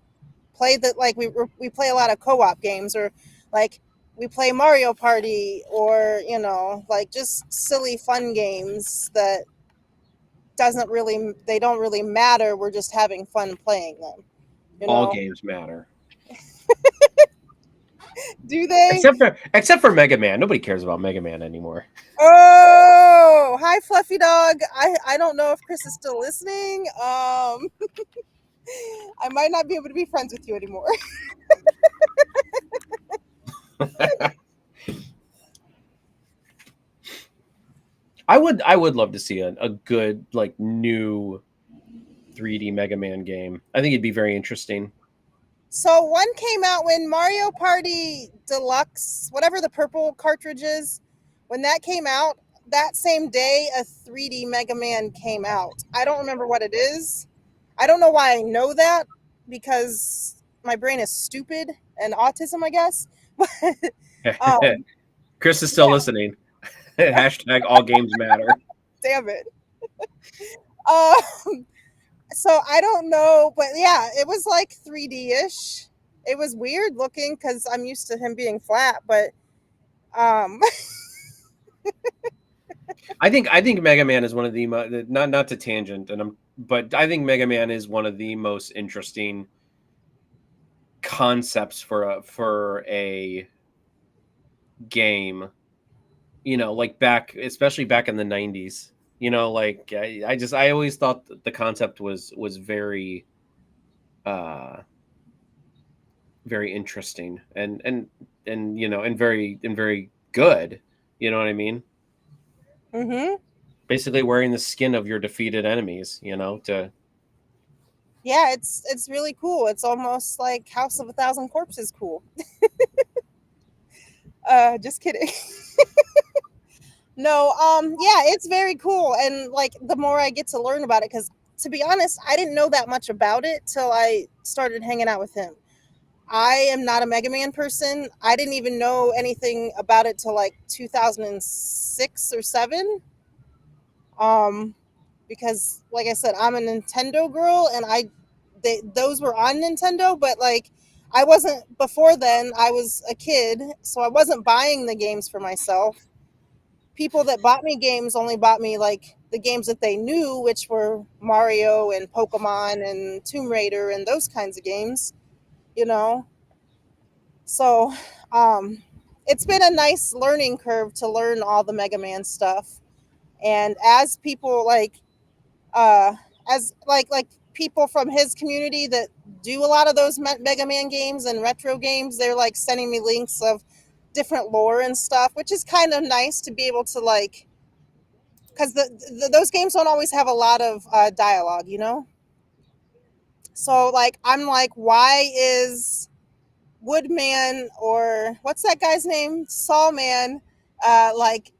play that, like we play a lot of co-op games, or like we play Mario Party, or like just silly fun games that they don't really matter. We're just having fun playing them. You all know, games matter do they? except for Mega Man. Nobody cares about Mega Man anymore. Oh, hi, Fluffy Dog. I don't know if Chris is still listening. I might not be able to be friends with you anymore. I would love to see a good, like, new 3D Mega Man game. I think it'd be very interesting. So one came out when Mario Party Deluxe, whatever the purple cartridge is, when that came out, that same day a 3D Mega Man came out. I don't remember what it is. I don't know why I know that, because my brain is stupid and autism, I guess. um, Chris is still yeah, listening. Hashtag all games matter. damn it. Um, so I don't know, but yeah, it was like 3D ish. It was weird looking because I'm used to him being flat, but um, I think Mega Man is one of the not to tangent, but I think Mega Man is one of the most interesting concepts for a game. Like especially back in the '90s. Like I always thought that the concept was uh very interesting, and very good. You know what I mean? hmm Basically wearing the skin of your defeated enemies. To yeah, it's really cool. It's almost like House of a Thousand Corpses cool. Just kidding. No, yeah, it's very cool, and like the more I get to learn about it, because to be honest, I didn't know that much about it till I started hanging out with him. I am not a Mega Man person. I didn't even know anything about it till like 2006 or 7. Um, because like I said, I'm a Nintendo girl, and those were on Nintendo, but like I wasn't before then. I was a kid, so I wasn't buying the games for myself. People that bought me games only bought me like the games that they knew, which were Mario and Pokemon and Tomb Raider and those kinds of games, you know. So, um, it's been a nice learning curve to learn all the Mega Man stuff. And as people uh, as people from his community that do a lot of those Mega Man games and retro games, they're like sending me links of different lore and stuff, which is kind of nice to be able to like, because those games don't always have a lot of dialogue, you know. So like, I'm like, why is Woodman, or what's that guy's name, Sawman, like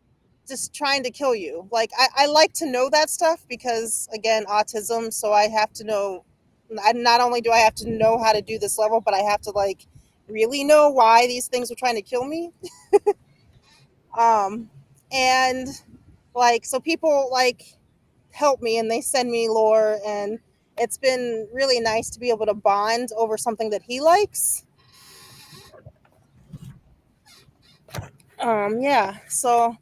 just trying to kill you? Like, I like to know that stuff because again, autism, so I have to know. Not only do I have to know how to do this level, but I have to like really know why these things are trying to kill me. um and like, so people like help me and they send me lore, and it's been really nice to be able to bond over something that he likes. Yeah, so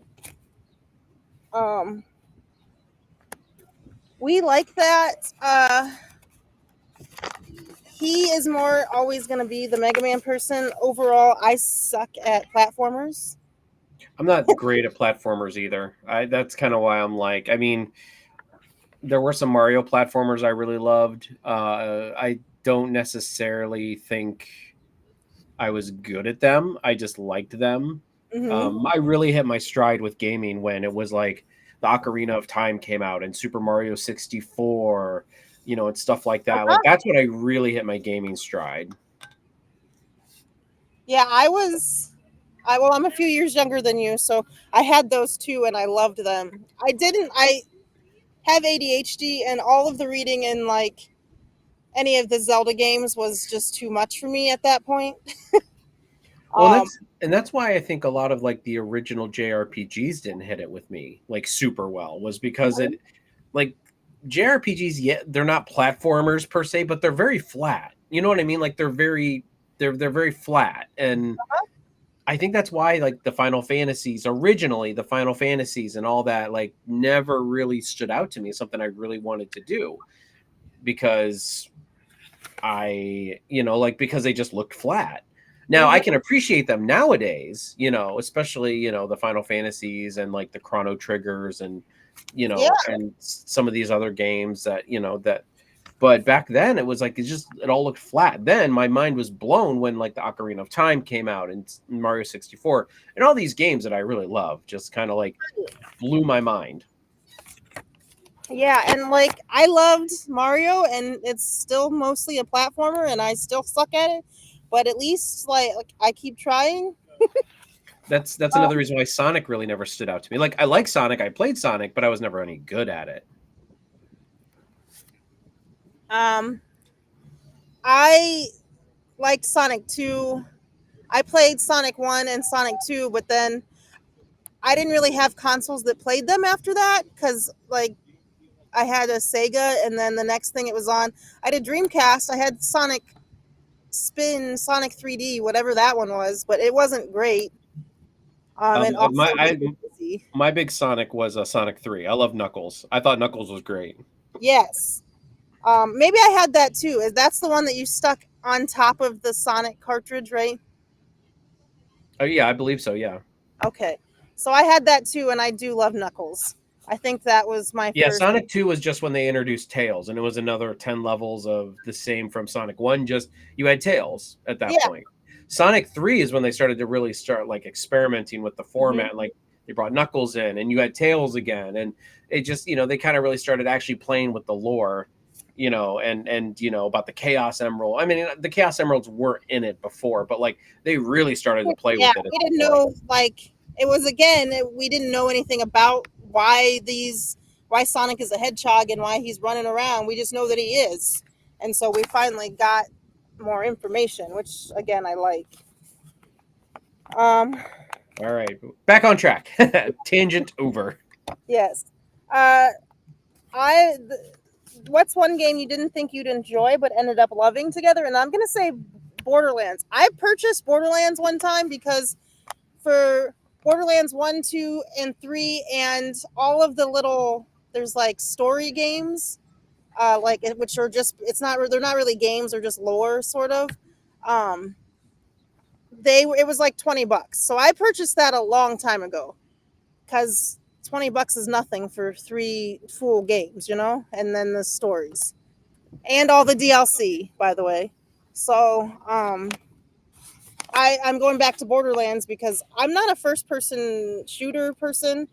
um we like that. He is more always going to be the Mega Man person. Overall, I suck at platformers. I'm not great at platformers either. That's kind of why I'm like, I mean, there were some Mario platformers I really loved. I don't necessarily think I was good at them. I just liked them. Hmm. I really hit my stride with gaming when it was like the Ocarina of Time came out and Super Mario 64, and stuff like that. Like Uh-huh. that's when I really hit my gaming stride. Yeah, I was. Well, I'm a few years younger than you, so I had those too, and I loved them. I didn't. I have ADHD, and all of the reading in like any of the Zelda games was just too much for me at that point. Well, and Um, that's why I think a lot of like the original JRPGs didn't hit it with me like super well was because it like JRPGs, yeah, they're not platformers per se, but they're very flat. You know what I mean? Like they're very flat. And I think that's why like the Final Fantasies, originally the Final Fantasies and all that, like never really stood out to me as something I really wanted to do because like because they just looked flat. Now I mhm. can appreciate them nowadays, especially, the Final Fantasies and like the Chrono Triggers and Yeah, and some of these other games that, but back then it was like it all looked flat. Then my mind was blown when like the Ocarina of Time came out and Mario 64 and all these games that I really love just kind of like blew my mind. yeah, and like I loved Mario, and it's still mostly a platformer, and I still suck at it. But at least like I keep trying. That's Uh, another reason why Sonic really never stood out to me. Like I like Sonic, I played Sonic, but I was never any good at it. um, I liked Sonic 2. I played Sonic 1 and Sonic 2, but then I didn't really have consoles that played them after that because, like, I had a Sega, and then the next thing it was on, I had a Dreamcast. I had Sonic Spin, Sonic 3D, whatever that one was, but it wasn't great. And also they were busy. My big Sonic was a Sonic 3. I love Knuckles. I thought Knuckles was great. Yes. Maybe I had that too. That's the one that you stuck on top of the Sonic cartridge, right? Oh yeah, I believe so. Yeah. Okay. So I had that too, and I do love Knuckles. I think that was my Yeah, first. Sonic 2 was just when they introduced Tails, and it was another 10 levels of the same from Sonic 1, just you had Tails at that Yeah. point. Sonic 3 is when they started to really start like experimenting with the Hmm. format, like they brought Knuckles in and you had Tails again, and it just, they kind of really started actually playing with the lore, and about the Chaos Emerald. I mean, the Chaos Emeralds weren't in it before, but like they really started to play Yeah, with it at we that didn't point. know, like, it was again, we didn't know anything about why Sonic is a hedgehog and why he's running around. We just know that he is. And so we finally got more information, which again I like. Um All right, back on track. Tangent over. yes. Uh I what's one game you didn't think you'd enjoy but ended up loving together? And I'm going to say Borderlands. I purchased Borderlands one time because for Borderlands 1, 2, and 3, and all of the little, there's like story games, like which are just, it's not, they're not really games, they're just lore sort of. Um, it was like $20. So I purchased that a long time ago because $20 is nothing for 3 full games, and then the stories and all the DLC, by the way. So I'm going back to Borderlands because I'm not a first person shooter person.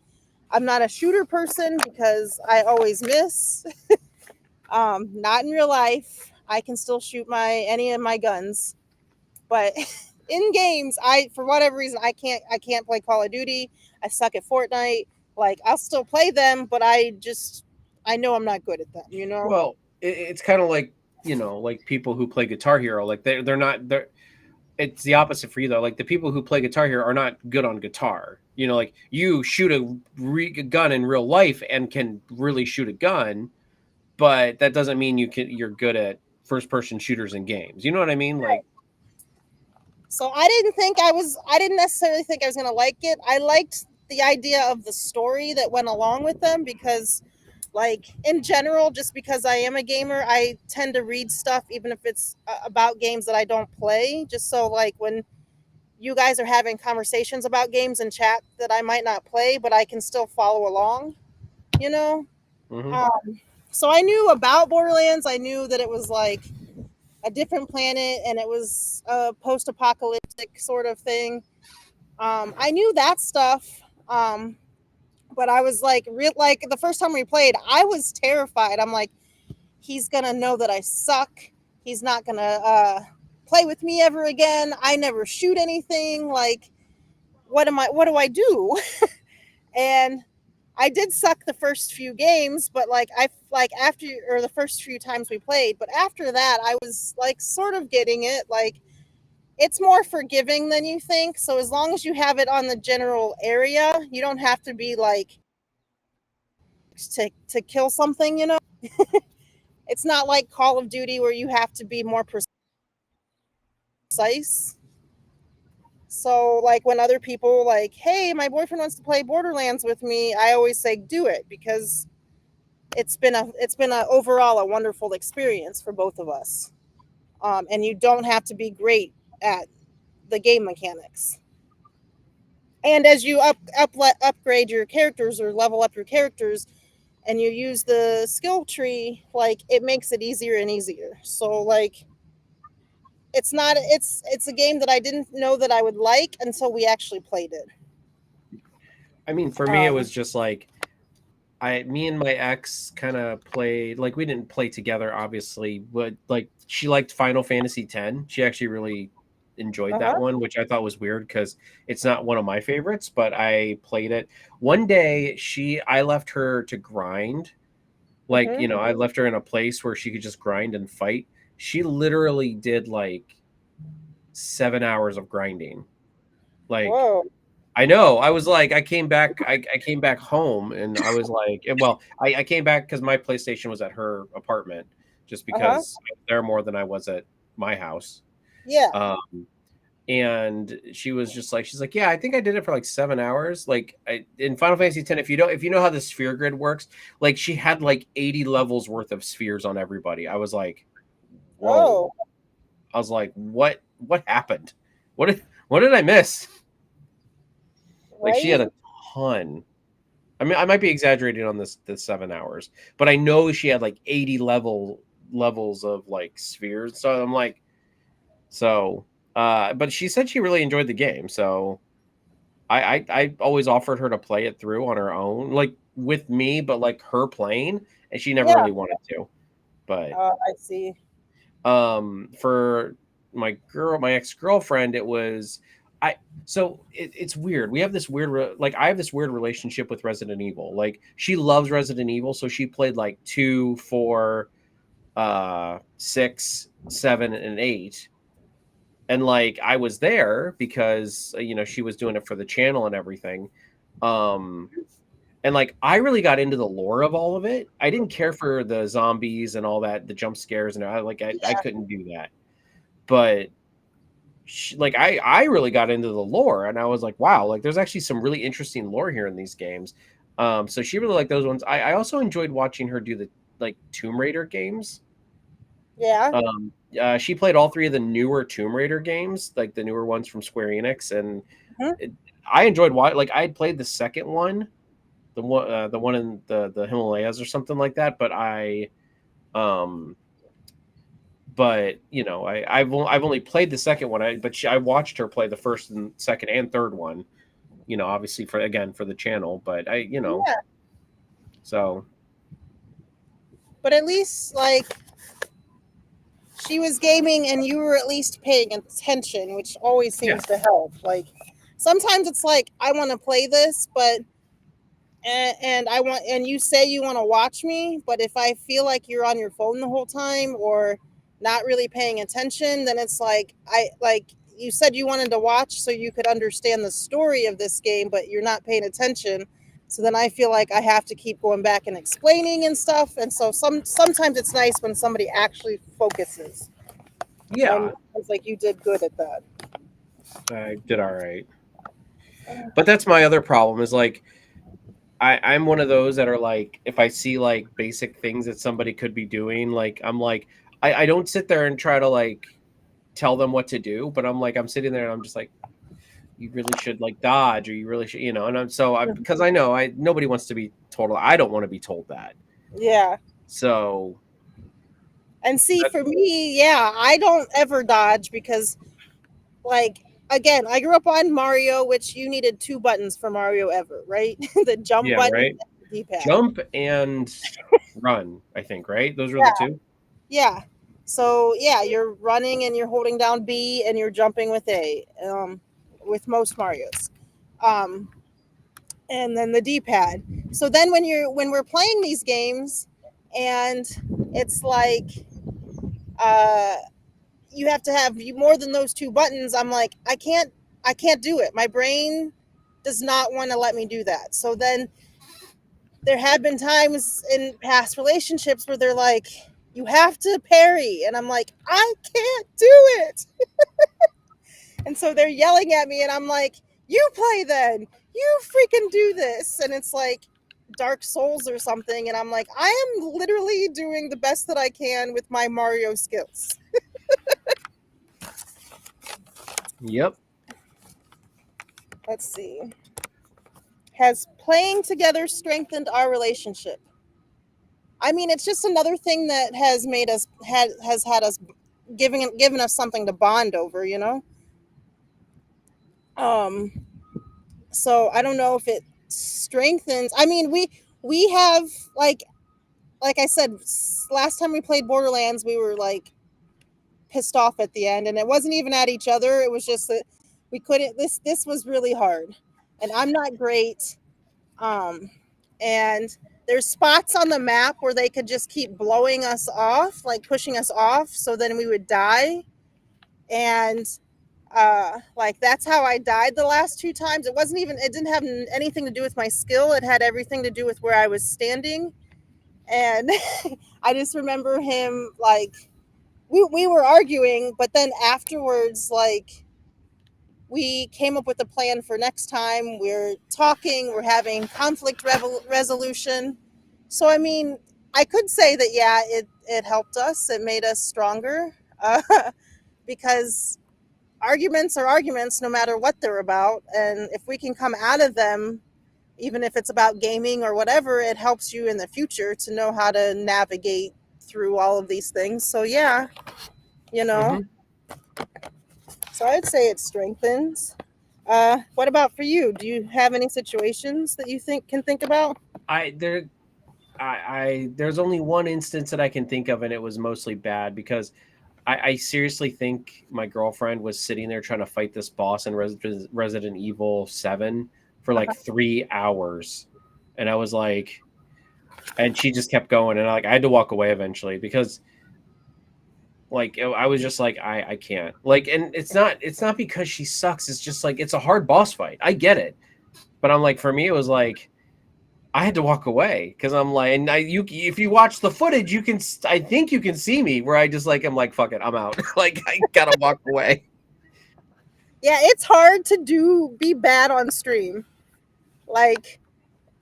I'm not a shooter person because I always miss. Not in real life. I can still shoot any of my guns, but in games, I for whatever reason I can't play Call of Duty. I suck at Fortnite. Like I'll still play them, but I know I'm not good at them. Well, it's kind of like, like people who play Guitar Hero, like they're not they're it's the opposite for you though. Like the people who play Guitar Hero are not good on guitar. Like you shoot a gun in real life and can really shoot a gun, but that doesn't mean you're good at first person shooters in games. You know what I mean? Like, So I didn't necessarily think I was going to like it. I liked the idea of the story that went along with them because like in general, just because I am a gamer, I tend to read stuff even if it's about games that I don't play, just so like when you guys are having conversations about games in chat that I might not play, but I can still follow along, you know? mm-hmm. So I knew about Borderlands. I knew that it was like a different planet and it was a post apocalyptic sort of thing. I knew that stuff. But I was like, like the first time we played, I was terrified. I'm like, he's gonna know that I suck. He's not gonna play with me ever again. I never shoot anything. Like, what am I? What do I do? And I did suck the first few games, but like after or the first few times we played, but after that I was like sort of getting it. Like it's more forgiving than you think. So as long as you have it on the general area, you don't have to be like to kill something. It's not like Call of Duty where you have to be more precise. So like when other people like, hey, my boyfriend wants to play Borderlands with me, I always say do it because it's been a overall a wonderful experience for both of us. And you don't have to be great at the game mechanics. And as you upgrade your characters or level up your characters, and you use the skill tree, like it makes it easier and easier. So like it's a game that I didn't know that I would like until we actually played it. I mean, for me, it Um, was just like me and my ex kind of played, like we didn't play together, obviously, but like she liked Final Fantasy X. She actually really enjoyed that uh-huh. one, which I thought was weird because it's not one of my favorites, but I played it. One day, I left her to grind. Like, Hmm. I left her in a place where she could just grind and fight. She literally did like 7 hours of grinding. Like, Whoa. I know. I was like, I came back. I came back home, and I was like, well, I came back because my PlayStation was at her apartment, just Uh-huh. because I was there more than I was at my house. Yeah. Um, and she was just like, she's like, yeah, I think I did it for like 7 hours. Like in Final Fantasy X, if you know how the sphere grid works, like she had like 80 levels worth of spheres on everybody. I was like, whoa. Oh, I was like, what happened? What did I miss? Like she had right. a ton. I mean, I might be exaggerating on the 7 hours, but I know she had like 80 levels of like spheres. So I'm like, so but she said she really enjoyed the game. So I always offered her to play it through on her own, like with me, but like her playing, and she never Yeah. really wanted to. But I see. for my ex-girlfriend, it was I so it's weird. We have this weird like I have this weird relationship with Resident Evil. Like she loves Resident Evil, so she played like 2, 4, 6, 7, and 8. And like I was there because she was doing it for the channel and everything. Um and like I really got into the lore of all of it. I didn't care for the zombies and all that, the jump scares, and I Yeah. couldn't do that. But like I really got into the lore, and I was like, wow, like there's actually some really interesting lore here in these games. So she really liked those ones. I also enjoyed watching her do the like Tomb Raider games. Yeah. she played all three of the newer Tomb Raider games, like the newer ones from Square Enix, and Mhm. I enjoyed like I had played the second one, the one in the Himalayas or something like that, but um but I've only played the second one. I watched her play the first and second and third one. Obviously for the channel, but Yeah, so but at least like she was gaming and you were at least paying attention, which always yeah, seems to help. Like sometimes it's like I want to play this, but and I want and you say you want to watch me, but if I feel like you're on your phone the whole time or not really paying attention, then it's like I like you said you wanted to watch so you could understand the story of this game, but you're not paying attention. So then I feel like I have to keep going back and explaining and stuff. And so sometimes it's nice when somebody actually focuses. And yeah, it's like you did good at that. I did all right. But that's my other problem is like I'm one of those that are like if I see like basic things that somebody could be doing, like I'm like I don't sit there and try to like tell them what to do, but I'm sitting there and I'm just like, you really should like dodge, or you really should, and because I know nobody wants to be told. I don't want to be told that. Yeah. So And see, that, for me, yeah, I don't ever dodge because, like, again, I grew up on Mario, which you needed two buttons for Mario ever, right? The jump yeah, button right. and the D-pad. Jump and run, I think, right? Those are Yeah, the two. yeah. So yeah, you're running and you're holding down B and you're jumping with A, with most Mario's, um, and then the D-pad. So then when we're playing these games, and it's like, uh, you have to have more than those two buttons. I'm like, I can't do it. My brain does not want to let me do that. So then there have been times in past relationships where they're like, you have to parry. And I'm like, I can't do it. And so they're yelling at me and I'm like, you play then. You freaking do this. And it's like Dark Souls or something. And I'm like, I am literally doing the best that I can with my Mario skills. Yep. Let's see. Has playing together strengthened our relationship? I mean, it's just another thing that has made us has had us given us something to bond over, you know. Um, so I don't know if it strengthens. I mean, we have like I said last time we played Borderlands, we were like pissed off at the end, and it wasn't even at each other. It was just that we couldn't. This was really hard, and I'm not great. Um, and there's spots on the map where they could just keep blowing us off, like pushing us off, so then we would die. And like that's how I died the last two times. It didn't have anything to do with my skill. It had everything to do with where I was standing. And I just remember him like we were arguing, but then afterwards, like we came up with a plan for next time. We're talking, we're having conflict resolution. So, I mean, I could say that, yeah, it helped us, it made us stronger, uh, because arguments are arguments no matter what they're about. And if we can come out of them, even if it's about gaming or whatever, it helps you in the future to know how to navigate through all of these things. So, yeah, you know. Hmm. So I'd say it strengthens. What about for you? Do you have any situations that you think about? I there I there's only one instance that I can think of, and it was mostly bad because I seriously think my girlfriend was sitting there trying to fight this boss in Resident Evil 7 for like 3 hours. And I was like, and she just kept going. And I had to walk away eventually because like I was just like, I can't. Like, and it's not because she sucks. It's just like, it's a hard boss fight. I get it. But I'm like, for me, it was like, I had to walk away because I'm like, and if you watch the footage, I think you can see me where I just like, I'm like, fuck it, I'm out. Like, I gotta walk away. Yeah, it's hard to be bad on stream. Like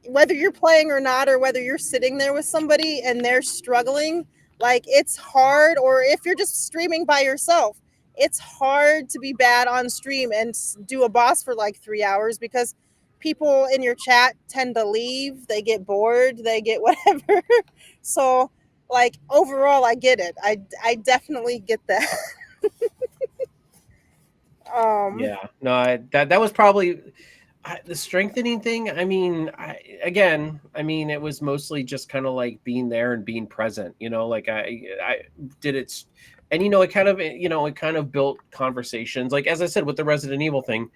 whether you're playing or not, or whether you're sitting there with somebody and they're struggling. Like it's hard, or if you're just streaming by yourself, it's hard to be bad on stream and do a boss for like 3 hours because people in your chat tend to leave, they get bored, they get whatever. So like overall I get it. I definitely get that. um Yeah, no, that was probably the strengthening thing. I mean, again, I mean, it was mostly just kind of like being there and being present. Like I did it, and it kind of it kind of built conversations. Like as I said with the Resident Evil thing,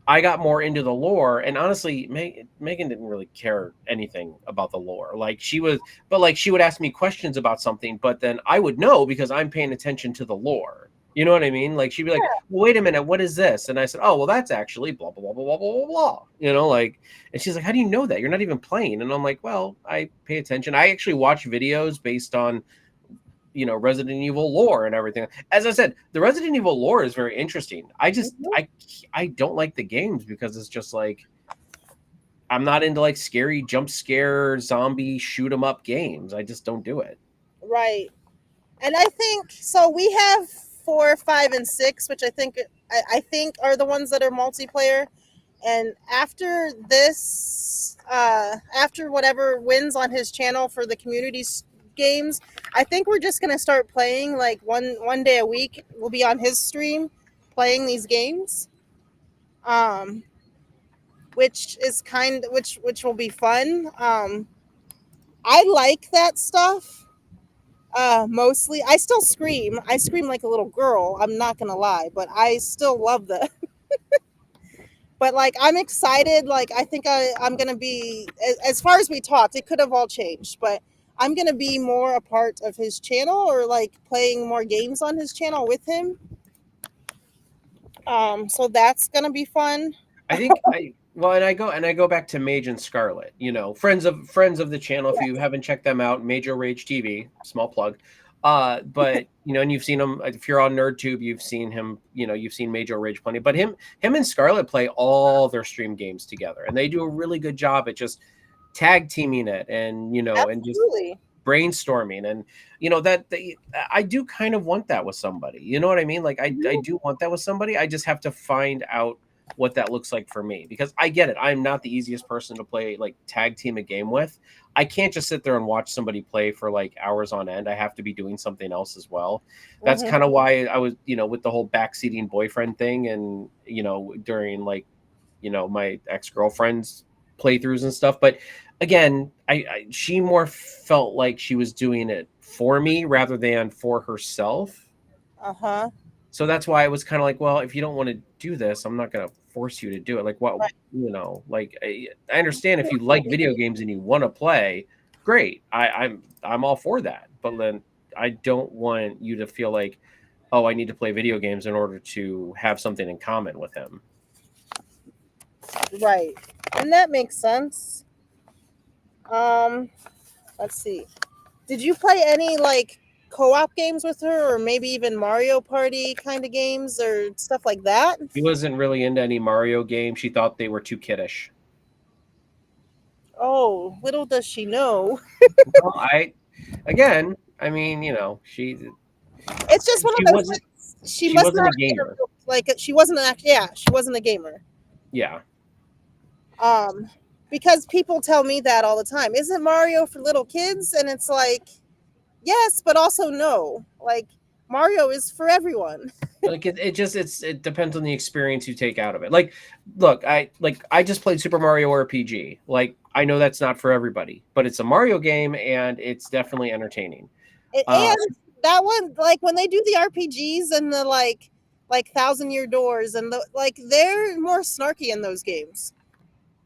I got more into the lore, and honestly, Megan didn't really care anything about the lore. Like she was, but like she would ask me questions about something, but then I would know because I'm paying attention to the lore. You know what I mean? Like she'd be like, well, "Wait a minute, what is this?" And I said, "Oh, well, that's actually blah blah blah blah blah blah blah blah." Like, and she's like, "How do you know that? You're not even playing." And I'm like, "Well, I pay attention. I actually watch videos based on Resident Evil lore and everything." As I said, the Resident Evil lore is very interesting. I don't like the games because it's just like I'm not into like scary jump scare zombie shoot 'em up games. I just don't do it. right. And I think so. We have 4, 5, and 6, which I think are the ones that are multiplayer. And after this, after whatever wins on his channel for the community's games, I think we're just gonna start playing like one day a week. We'll be on his stream playing these games, um, which will be fun. I like that stuff. Mostly, I still scream. I scream like a little girl. I'm not gonna lie, but I still love the. But like, I'm excited. Like, I think I'm gonna be as far as we talked. It could have all changed, but I'm gonna be more a part of his channel or like playing more games on his channel with him. So that's gonna be fun. I think I well, and I go back to Mage and Scarlet. Friends of the channel. If you Yes. haven't checked them out, Major Rage TV, small plug. But and you've seen him. If you're on NerdTube, you've seen him. You've seen Major Rage plenty. But him and Scarlet play all their stream games together, and they do a really good job at just tag teaming it, and just Absolutely. brainstorming, and I do kind of want that with somebody. You know what I mean? Like I Mhm. do want that with somebody. I just have to find out what that looks like for me, because I get it. I'm not the easiest person to play like tag team a game with. I can't just sit there and watch somebody play for like hours on end. I have to be doing something else as well. That's Mhm. kind of why I was, with the whole backseating boyfriend thing, and during like my ex-girlfriend's playthroughs and stuff. But again, she more felt like she was doing it for me rather than for herself. Uh huh. So that's why I was kind of like, well, if you don't want to do this, I'm not going to force you to do it. Like, what, Right. like I understand if you like video games and you want to play, great. I'm all for that. But then I don't want you to feel like, oh, I need to play video games in order to have something in common with him. Right. And that makes sense. Um, let's see. Did you play any like co-op games with her, or maybe even Mario Party kind of games or stuff like that? He wasn't really into any Mario games. She thought they were too kiddish. Oh, little does she know. Well, again, I mean, It's just one of she those wasn't things. She she must wasn't not a have been gamer. like she wasn't an yeah, she wasn't a gamer. Yeah. Um, because people tell me that all the time. Isn't Mario for little kids? And it's like, yes, but also no. Like Mario is for everyone. Like it depends on the experience you take out of it. Like, look, I just played Super Mario RPG. Like, I know that's not for everybody, but it's a Mario game and it's definitely entertaining. And that one, like when they do the RPGs and the like Thousand Year Doors and the like, they're more snarky in those games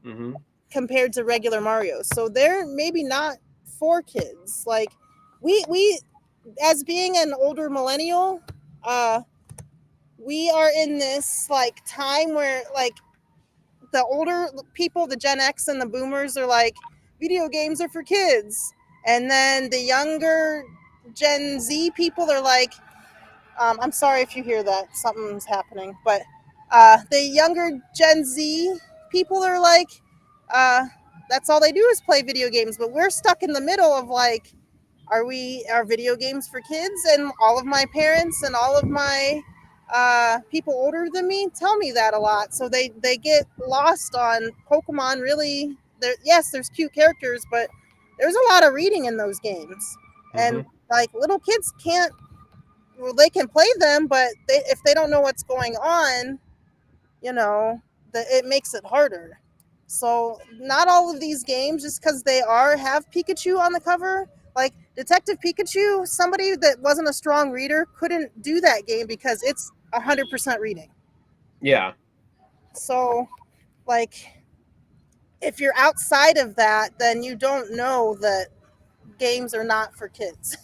Mm-hmm. compared to regular Mario. So they're maybe not for kids. Like we as being an older millennial, uh we are in this like time where like the older people, the Gen X and the boomers are like video games are for kids. And then the younger Gen Z people are like, I'm sorry if you hear that. Something's happening. But the younger Gen Z people are like, uh, that's all they do is play video games. But we're stuck in the middle of like, are video games for kids? And all of my parents and all of my people older than me tell me that a lot. So they get lost on Pokemon. Really, yes, there's cute characters, but there's a lot of reading in those games, Mm-hmm. and like little kids can't. Well, they can play them, but if they don't know what's going on, you know, it makes it harder. So not all of these games, just because they have Pikachu on the cover, like Detective Pikachu, somebody that wasn't a strong reader couldn't do that game because it's 100% reading. Yeah. So like if you're outside of that, then you don't know that games are not for kids.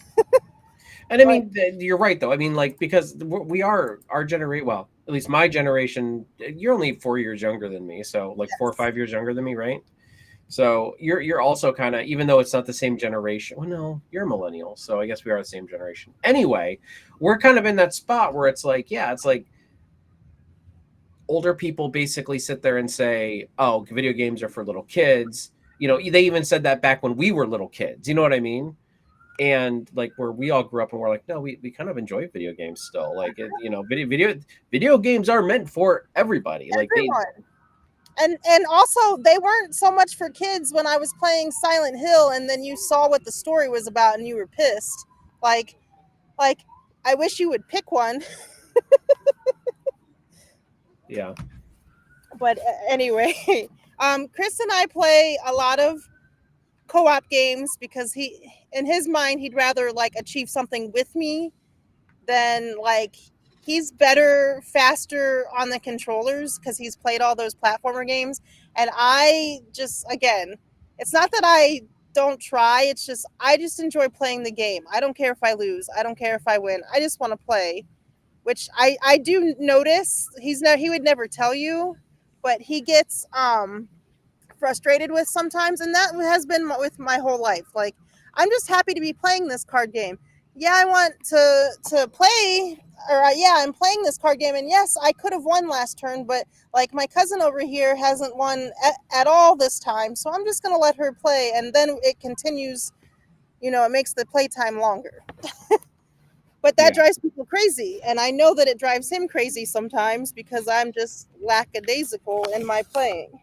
And I Like, mean, you're right though. I mean, like because we are our generation. Well, at least my generation. You're only 4 years younger than me, so like 4 or 5 years younger than me, right? So you're also kind of, even though it's not the same generation. Well, no, you're a millennial, so I guess we are the same generation. Anyway, we're kind of in that spot where it's like, yeah, it's like older people basically sit there and say, "Oh, video games are for little kids." You know, they even said that back when we were little kids. You know what I mean? And like where we all grew up and we're like, no, we kind of enjoy video games still. Like video games are meant for everybody. Like they everyone. And also they weren't so much for kids when I was playing Silent Hill and then you saw what the story was about and you were pissed. Like like I wish you would pick one. yeah. But anyway, Chris and I play a lot of co-op games because he in his mind he'd rather like achieve something with me than like he's better faster on the controllers because he's played all those platformer games, and I just again it's not that I don't try, it's just I just enjoy playing the game. I don't care if I lose, I don't care if I win, I just want to play, which I do notice he would never tell you, but he gets frustrated with sometimes, and that has been with my whole life. Like I'm just happy to be playing this card game. Yeah, I want to play, or yeah, I'm playing this card game, and yes, I could have won last turn, but like my cousin over here hasn't won at all this time, so I'm just gonna let her play, and then it continues. It makes the playtime longer. But that Yeah. drives people crazy, and I know that it drives him crazy sometimes because I'm just lackadaisical in my playing.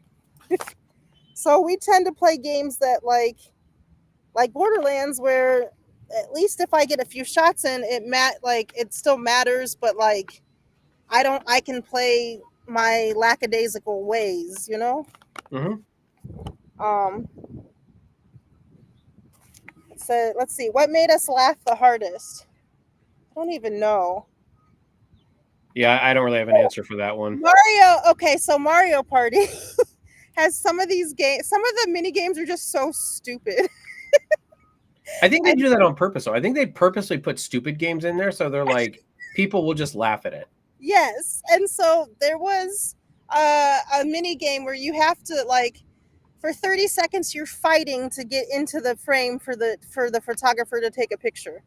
So we tend to play games that like Borderlands, where at least if I get a few shots in, it still matters, but like I can play my lackadaisical ways. Mm-hmm. Um so let's see, what made us laugh the hardest? I don't even know. Yeah, I don't really have an answer for that one. Mario, okay, so Mario Party has some of these games, some of the mini games are just so stupid. I think they And do that on purpose though. I think they purposely put stupid games in there so they're like people will just laugh at it. yes, and so there was a mini game where you have to like for 30 seconds you're fighting to get into the frame for the photographer to take a picture.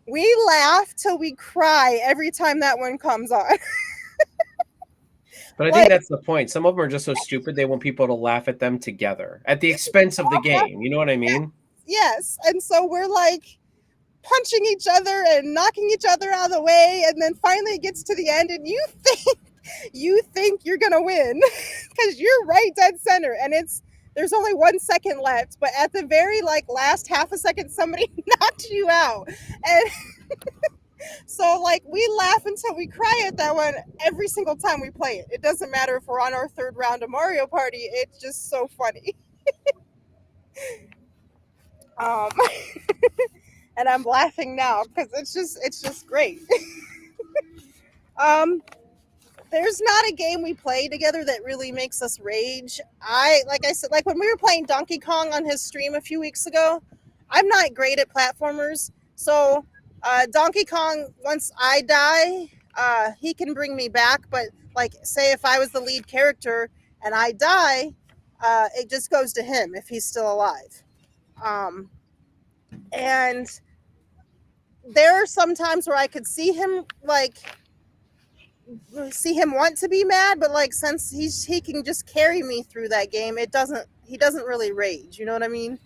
We laugh till we cry every time that one comes on. But I think Like, that's the point. Some of them are just so stupid they want people to laugh at them together at the expense of the game. You know what I mean? yes, and so we're like punching each other and knocking each other out of the way, and then finally it gets to the end and you think you're gonna win because you're right dead center, and there's only 1 second left, but at the very like last half a second somebody knocked you out. And so like we laugh until we cry at that one every single time we play it. It doesn't matter if we're on our third round of Mario Party, it's just so funny. um and I'm laughing now because it's just great. um there's not a game we play together that really makes us rage. Like I said, like when we were playing Donkey Kong on his stream a few weeks ago, I'm not great at platformers. So Donkey Kong, once I die, he can bring me back. But like, say if I was the lead character and I die, it just goes to him if he's still alive. Um, and there are some times where I could see him want to be mad, but like since he can just carry me through that game, he doesn't really rage. You know what I mean?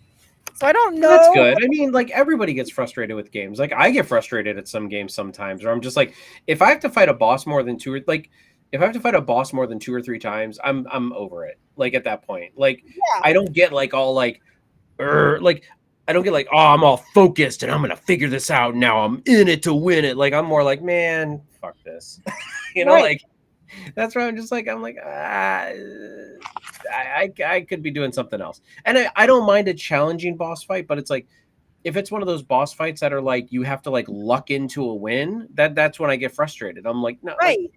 So I don't And that's know. good. I mean, like everybody gets frustrated with games. Like I get frustrated at some games sometimes, where I'm just like, if I have to fight a boss more than two or like, if I have to fight a boss more than 2 or 3 times, I'm over it. Like at that point, like Yeah, I don't get like all like I don't get like, oh, I'm all focused and I'm gonna figure this out now. I'm in it to win it. Like I'm more like, man, fuck this. right. Like that's why I'm just like, I'm like, I could be doing something else. And I don't mind a challenging boss fight, but it's like if it's one of those boss fights that are like you have to like luck into a win, that's when I get frustrated. I'm like, no, like Right.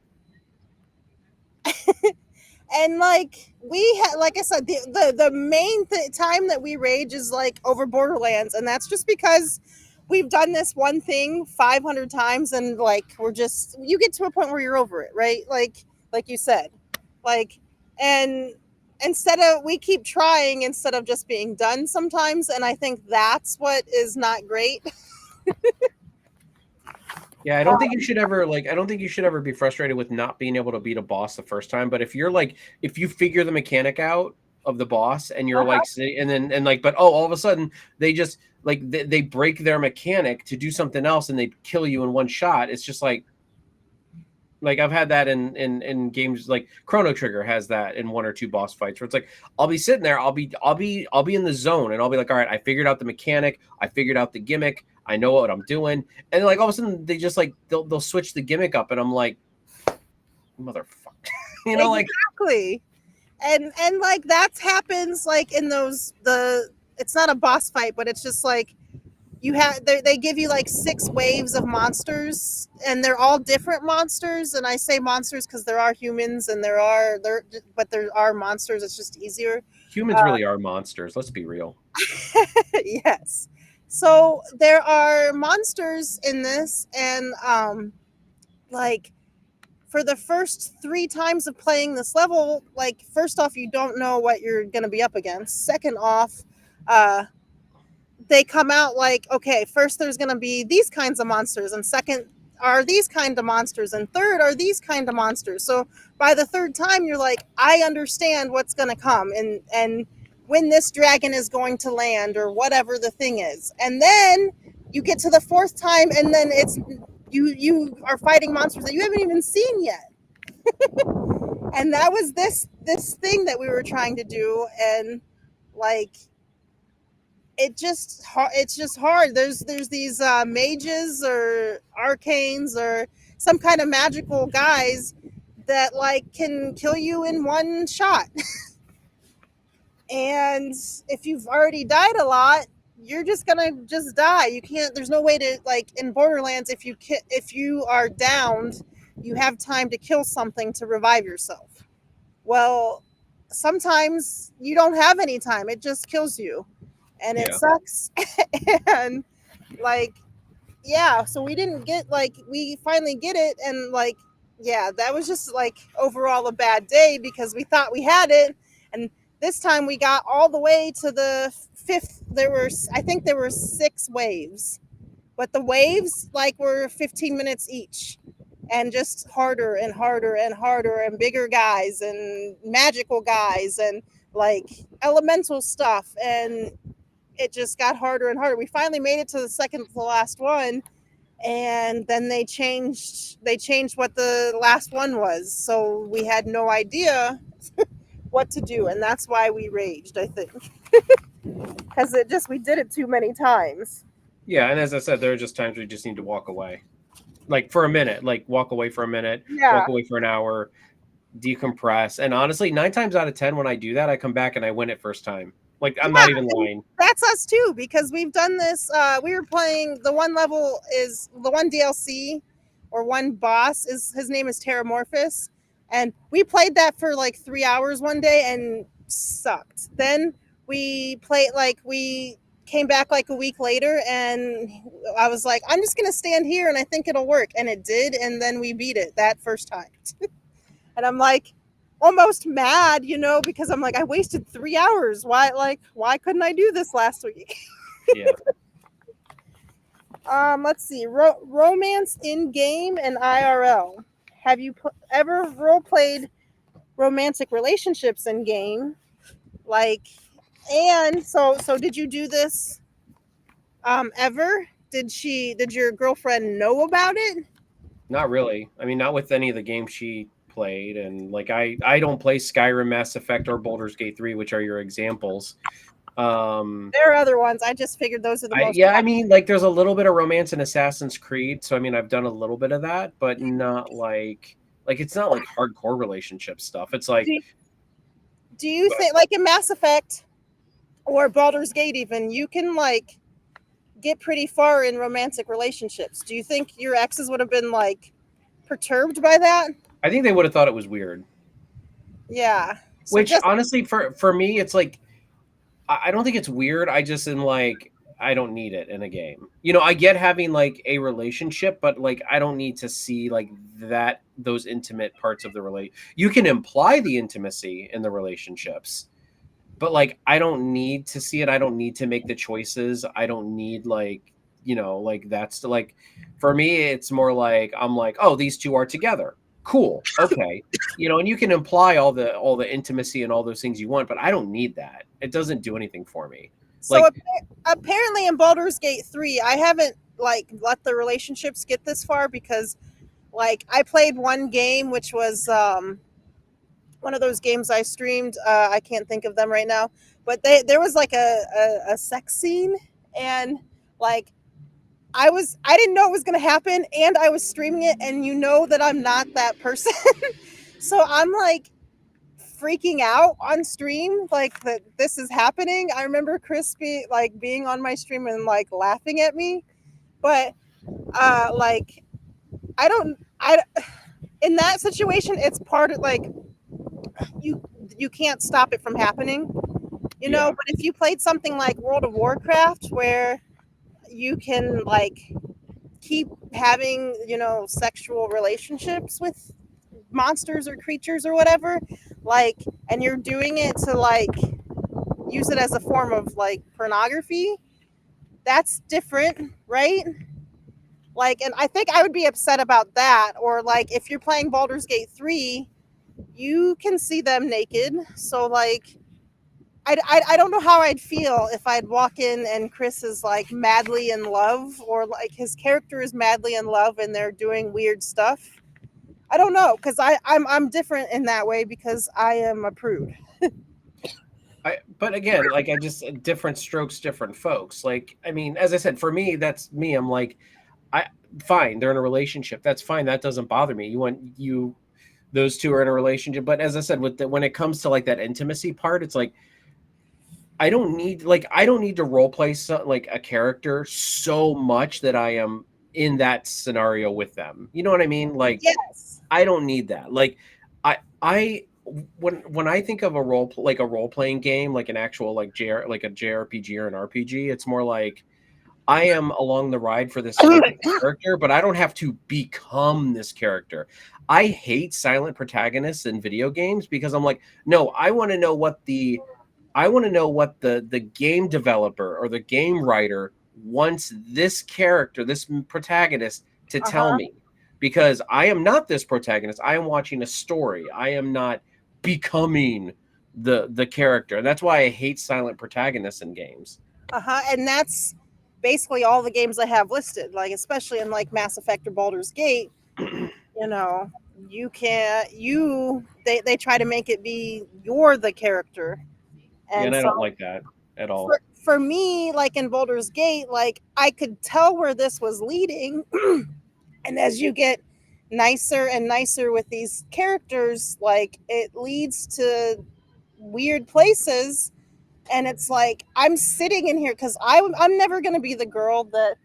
And like like I said, the main time that we rage is like over Borderlands, and that's just because we've done this one thing 500 times, and like we're just you get to a point where you're over it, right? Like you said, like and instead of we keep trying instead of just being done sometimes, and I think that's what is not great. yeah, I don't think you should ever like I don't think you should ever be frustrated with not being able to beat a boss the first time. But if you're like if you figure the mechanic out of the boss and you're like and then and like but oh all of a sudden they just like they break their mechanic to do something else and they kill you in one shot. It's just like I've had that in games like Chrono Trigger has that in 1 or 2 boss fights where it's like I'll be sitting there, I'll be in the zone and I'll be like, all right, I figured out the mechanic, I figured out the gimmick, I know what I'm doing, and then like all of a sudden they just like they'll switch the gimmick up and I'm like, motherfucker, like Exactly. And like that happens like in those the it's not a boss fight, but it's just like you have they give you like 6 waves of monsters, and they're all different monsters, and I say monsters because there are humans and there are monsters. It's just easier. humans really are monsters. Let's be real. Yes. So there are monsters in this, and like for the first 3 times of playing this level, like first off, you don't know what you're gonna be up against. Second off, uh, they come out like, okay, first there's gonna be these kinds of monsters, and second are these kind of monsters, and third are these kind of monsters. So by the third time, you're like, I understand what's gonna come, and when this dragon is going to land, or whatever the thing is, and then you get to the fourth time, and then it's you are fighting monsters that you haven't even seen yet. And that was this thing that we were trying to do, and like it's just hard. There's these mages or arcanes or some kind of magical guys that like can kill you in one shot. And if you've already died a lot, you're just gonna just die. You can't. There's no way to like in Borderlands. If you are downed, you have time to kill something to revive yourself. Well, sometimes you don't have any time. It just kills you, and it Yeah. sucks. And like, yeah, so we didn't get like we finally get it, and like, yeah, that was just like overall a bad day because we thought we had it, and this time we got all the way to the fifth. I think there were 6 waves, but the waves like were 15 minutes each, and just harder and harder and harder, and bigger guys and magical guys and like elemental stuff, and it just got harder and harder. We finally made it to the second to the last one, and then they changed what the last one was, so we had no idea what to do, and that's why we raged, I think. Because we did it too many times. Yeah, and as I said, there are just times we just need to walk away. Like for a minute, like walk away for a minute, Yeah. walk away for an hour, decompress. And honestly, 9 times out of 10, when I do that, I come back and I win it first time. Like I'm Yeah, not even lying. that's us too, because we've done this. We were playing the one level is the one DLC or one boss is his name is Terramorphous, and we played that for like 3 hours one day and sucked. Then we came back like a week later, and I was like, I'm just gonna stand here and I think it'll work, and it did, and then we beat it that first time. And I'm like almost mad, because I'm like, I wasted 3 hours. Why couldn't I do this last week? Yeah. Let's see. Romance in game and IRL. Have you ever role played romantic relationships in game? Like, And so did you do this ever? Did your girlfriend know about it? Not really. I mean, not with any of the games she played, and like I don't play Skyrim, Mass Effect, or Baldur's Gate 3, which are your examples. There are other ones. I just figured those are the most I mean, like there's a little bit of romance in Assassin's Creed, so I mean, I've done a little bit of that, but not like it's not like hardcore relationship stuff. It's like, do, do you think like in Mass Effect or Baldur's Gate even, you can like get pretty far in romantic relationships. Do you think your exes would have been like perturbed by that? I think they would have thought it was weird. Yeah. So Which just honestly, for me, it's like I don't think it's weird. I just am like I don't need it in a game. You know, I get having like a relationship, but like I don't need to see like that those intimate parts of the relate. You can imply the intimacy in the relationships, but like I don't need to see it. I don't need to make the choices. I don't need like, you know, like that's like for me it's more like I'm like, "Oh, these two are together. Cool. Okay." You know, and you can imply all the intimacy and all those things you want, but I don't need that. It doesn't do anything for me. so Like apparently in Baldur's Gate 3, I haven't like let the relationships get this far because like I played one game which was one of those games I streamed. I can't think of them right now, but there was like a sex scene, and like I didn't know it was gonna happen, and I was streaming it, and you know that I'm not that person, so I'm like freaking out on stream, like that this is happening. I remember Chris being on my stream and like laughing at me, but like I don't I in that situation it's part of like you you can't stop it from happening, you know. yeah. But if you played something like World of Warcraft where you can like keep having, you know, sexual relationships with monsters or creatures or whatever, like, and you're doing it to like use it as a form of like pornography, that's different, right? Like, and I think I would be upset about that. Or like if you're playing Baldur's Gate 3, you can see them naked, so like I don't know how I'd feel if I'd walk in and Chris is like madly in love, or like his character is madly in love and they're doing weird stuff. I don't know, because I'm different in that way because I am a prude. But again, like I just different strokes, different folks. Like I mean, as I said, for me, that's me. I'm like, I fine. They're in a relationship. That's fine. That doesn't bother me. You want you those two are in a relationship. But as I said, when it comes to like that intimacy part, it's like I don't need to role play like a character so much that I am in that scenario with them. You know what I mean? Like Yes. I don't need that. Like I when I think of a like a role playing game, like an actual like a JRPG or an RPG, it's more like I am along the ride for this like character, but I don't have to become this character. I hate silent protagonists in video games because I'm like, no, I want to know what the game developer or the game writer wants this character, this protagonist to tell Uh-huh. me. Because I am not this protagonist. I am watching a story. I am not becoming the character. And that's why I hate silent protagonists in games. Uh-huh. And that's basically all the games I have listed, like especially in like Mass Effect or Baldur's Gate, you know, you can't you they try to make it be you're the character. Yeah, And and I so don't like that at all. for me, like in Baldur's Gate, like I could tell where this was leading. And as you get nicer and nicer with these characters, like it leads to weird places. And it's like I'm sitting in here because I'm never going to be the girl that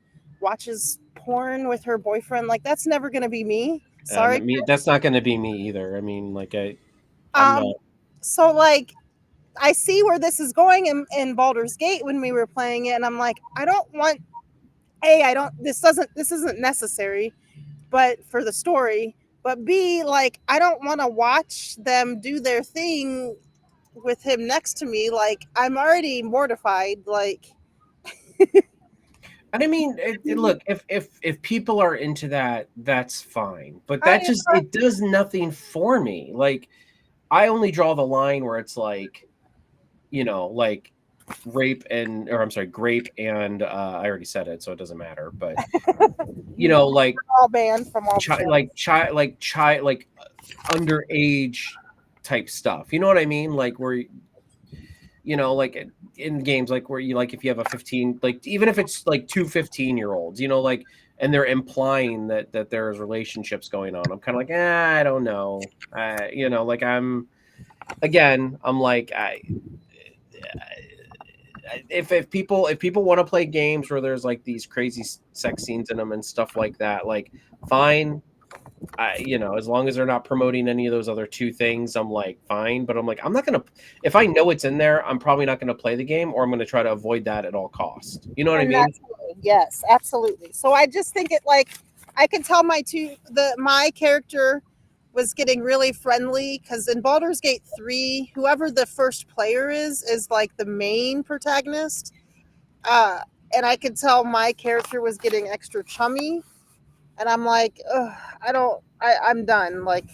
watches porn with her boyfriend. Like that's never going to be me. And Sorry. that's not going to be me either. I mean, like I'm Um, not. so like I see where this is going in Baldur's Gate when we were playing it, and I'm like, I don't want. A, I don't. This isn't necessary, but for the story. But B, like, I don't want to watch them do their thing with him next to me. Like, I'm already mortified. Like, And I mean, look, if people are into that, that's fine. But I that just it does nothing for me. Like I only draw the line where it's like, you know, like grape and I already said it, so it doesn't matter. But You like all banned from all the channels. like underage type stuff. You know what I mean? Like where like in games, like where you like if you have a 15, like even if it's like 2 15-year-olds, like, and they're implying that there's relationships going on. I'm kind of like, I don't know. Like I'm like, if people want to play games where there's like these crazy sex scenes in them and stuff like that, like fine. As long as they're not promoting any of those other two things, I'm like fine. But I'm like, I'm not gonna. If I know it's in there, I'm probably not gonna play the game, or I'm gonna try to avoid that at all cost. You know what I And mean? that's yes, absolutely. So I just think it like I could tell my character was getting really friendly because in Baldur's Gate 3, whoever the first player is like the main protagonist. Uh, and I could tell my character was getting extra chummy, and I'm like, ugh, I'm done. Like,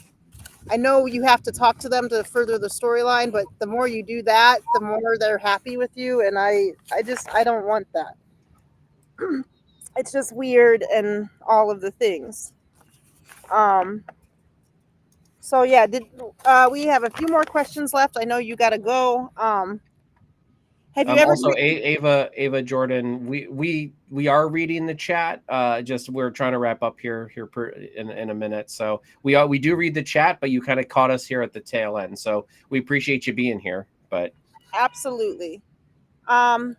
I know you have to talk to them to further the storyline, but the more you do that, the more they're happy with you, and I don't want that. It's just weird and all of the things. Um, so yeah, did we have a few more questions left? I know you got to go. Have you ever? Also, Ava Jordan, we are reading the chat. Just we're trying to wrap up in a minute. So we do read the chat, but you kind of caught us here at the tail end. So we appreciate you being here. But Absolutely. Um,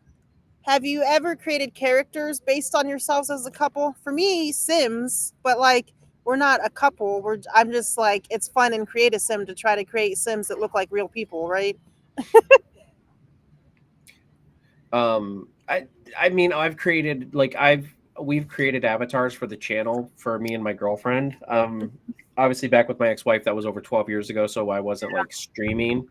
have you ever created characters based on yourselves as a couple? For me, Sims, but like we're not a couple. I'm just like it's fun and create a sim to try to create Sims that look like real people, right? I mean, we've created avatars for the channel for me and my girlfriend. Obviously back with my ex-wife, that was over 12 years ago, so I wasn't like streaming.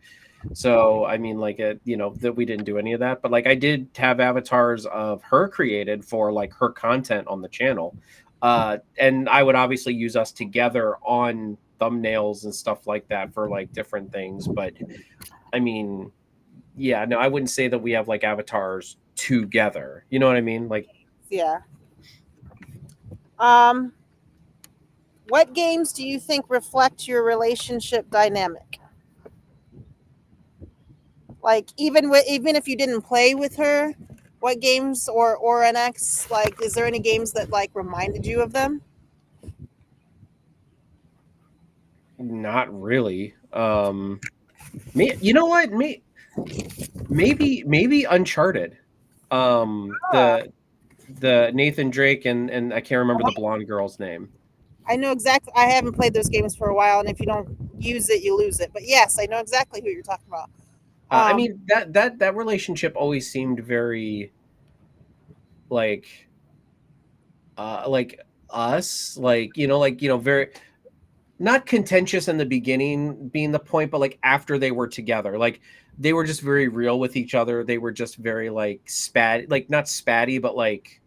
So I mean, like, that we didn't do any of that, but like I did have avatars of her created for like her content on the channel. And I would obviously use us together on thumbnails and stuff like that for like different things. But I mean, yeah, no, I wouldn't say that we have like avatars together. You know what I mean? Like, Yeah. Um, what games do you think reflect your relationship dynamic? Like even if you didn't play with her, what games or an ex like is there any games that like reminded you of them? not really. You know what? Maybe Uncharted. Ah, The Nathan Drake and I can't remember the blonde girl's name. I know exactly. I haven't played those games for a while, and if you don't use it, you lose it. But yes, I know exactly who you're talking about. I Um, mean that relationship always seemed very like like us, like very not contentious in the beginning being the point, but like after they were together, like they were just very real with each other. They were just very like like not spatty, but like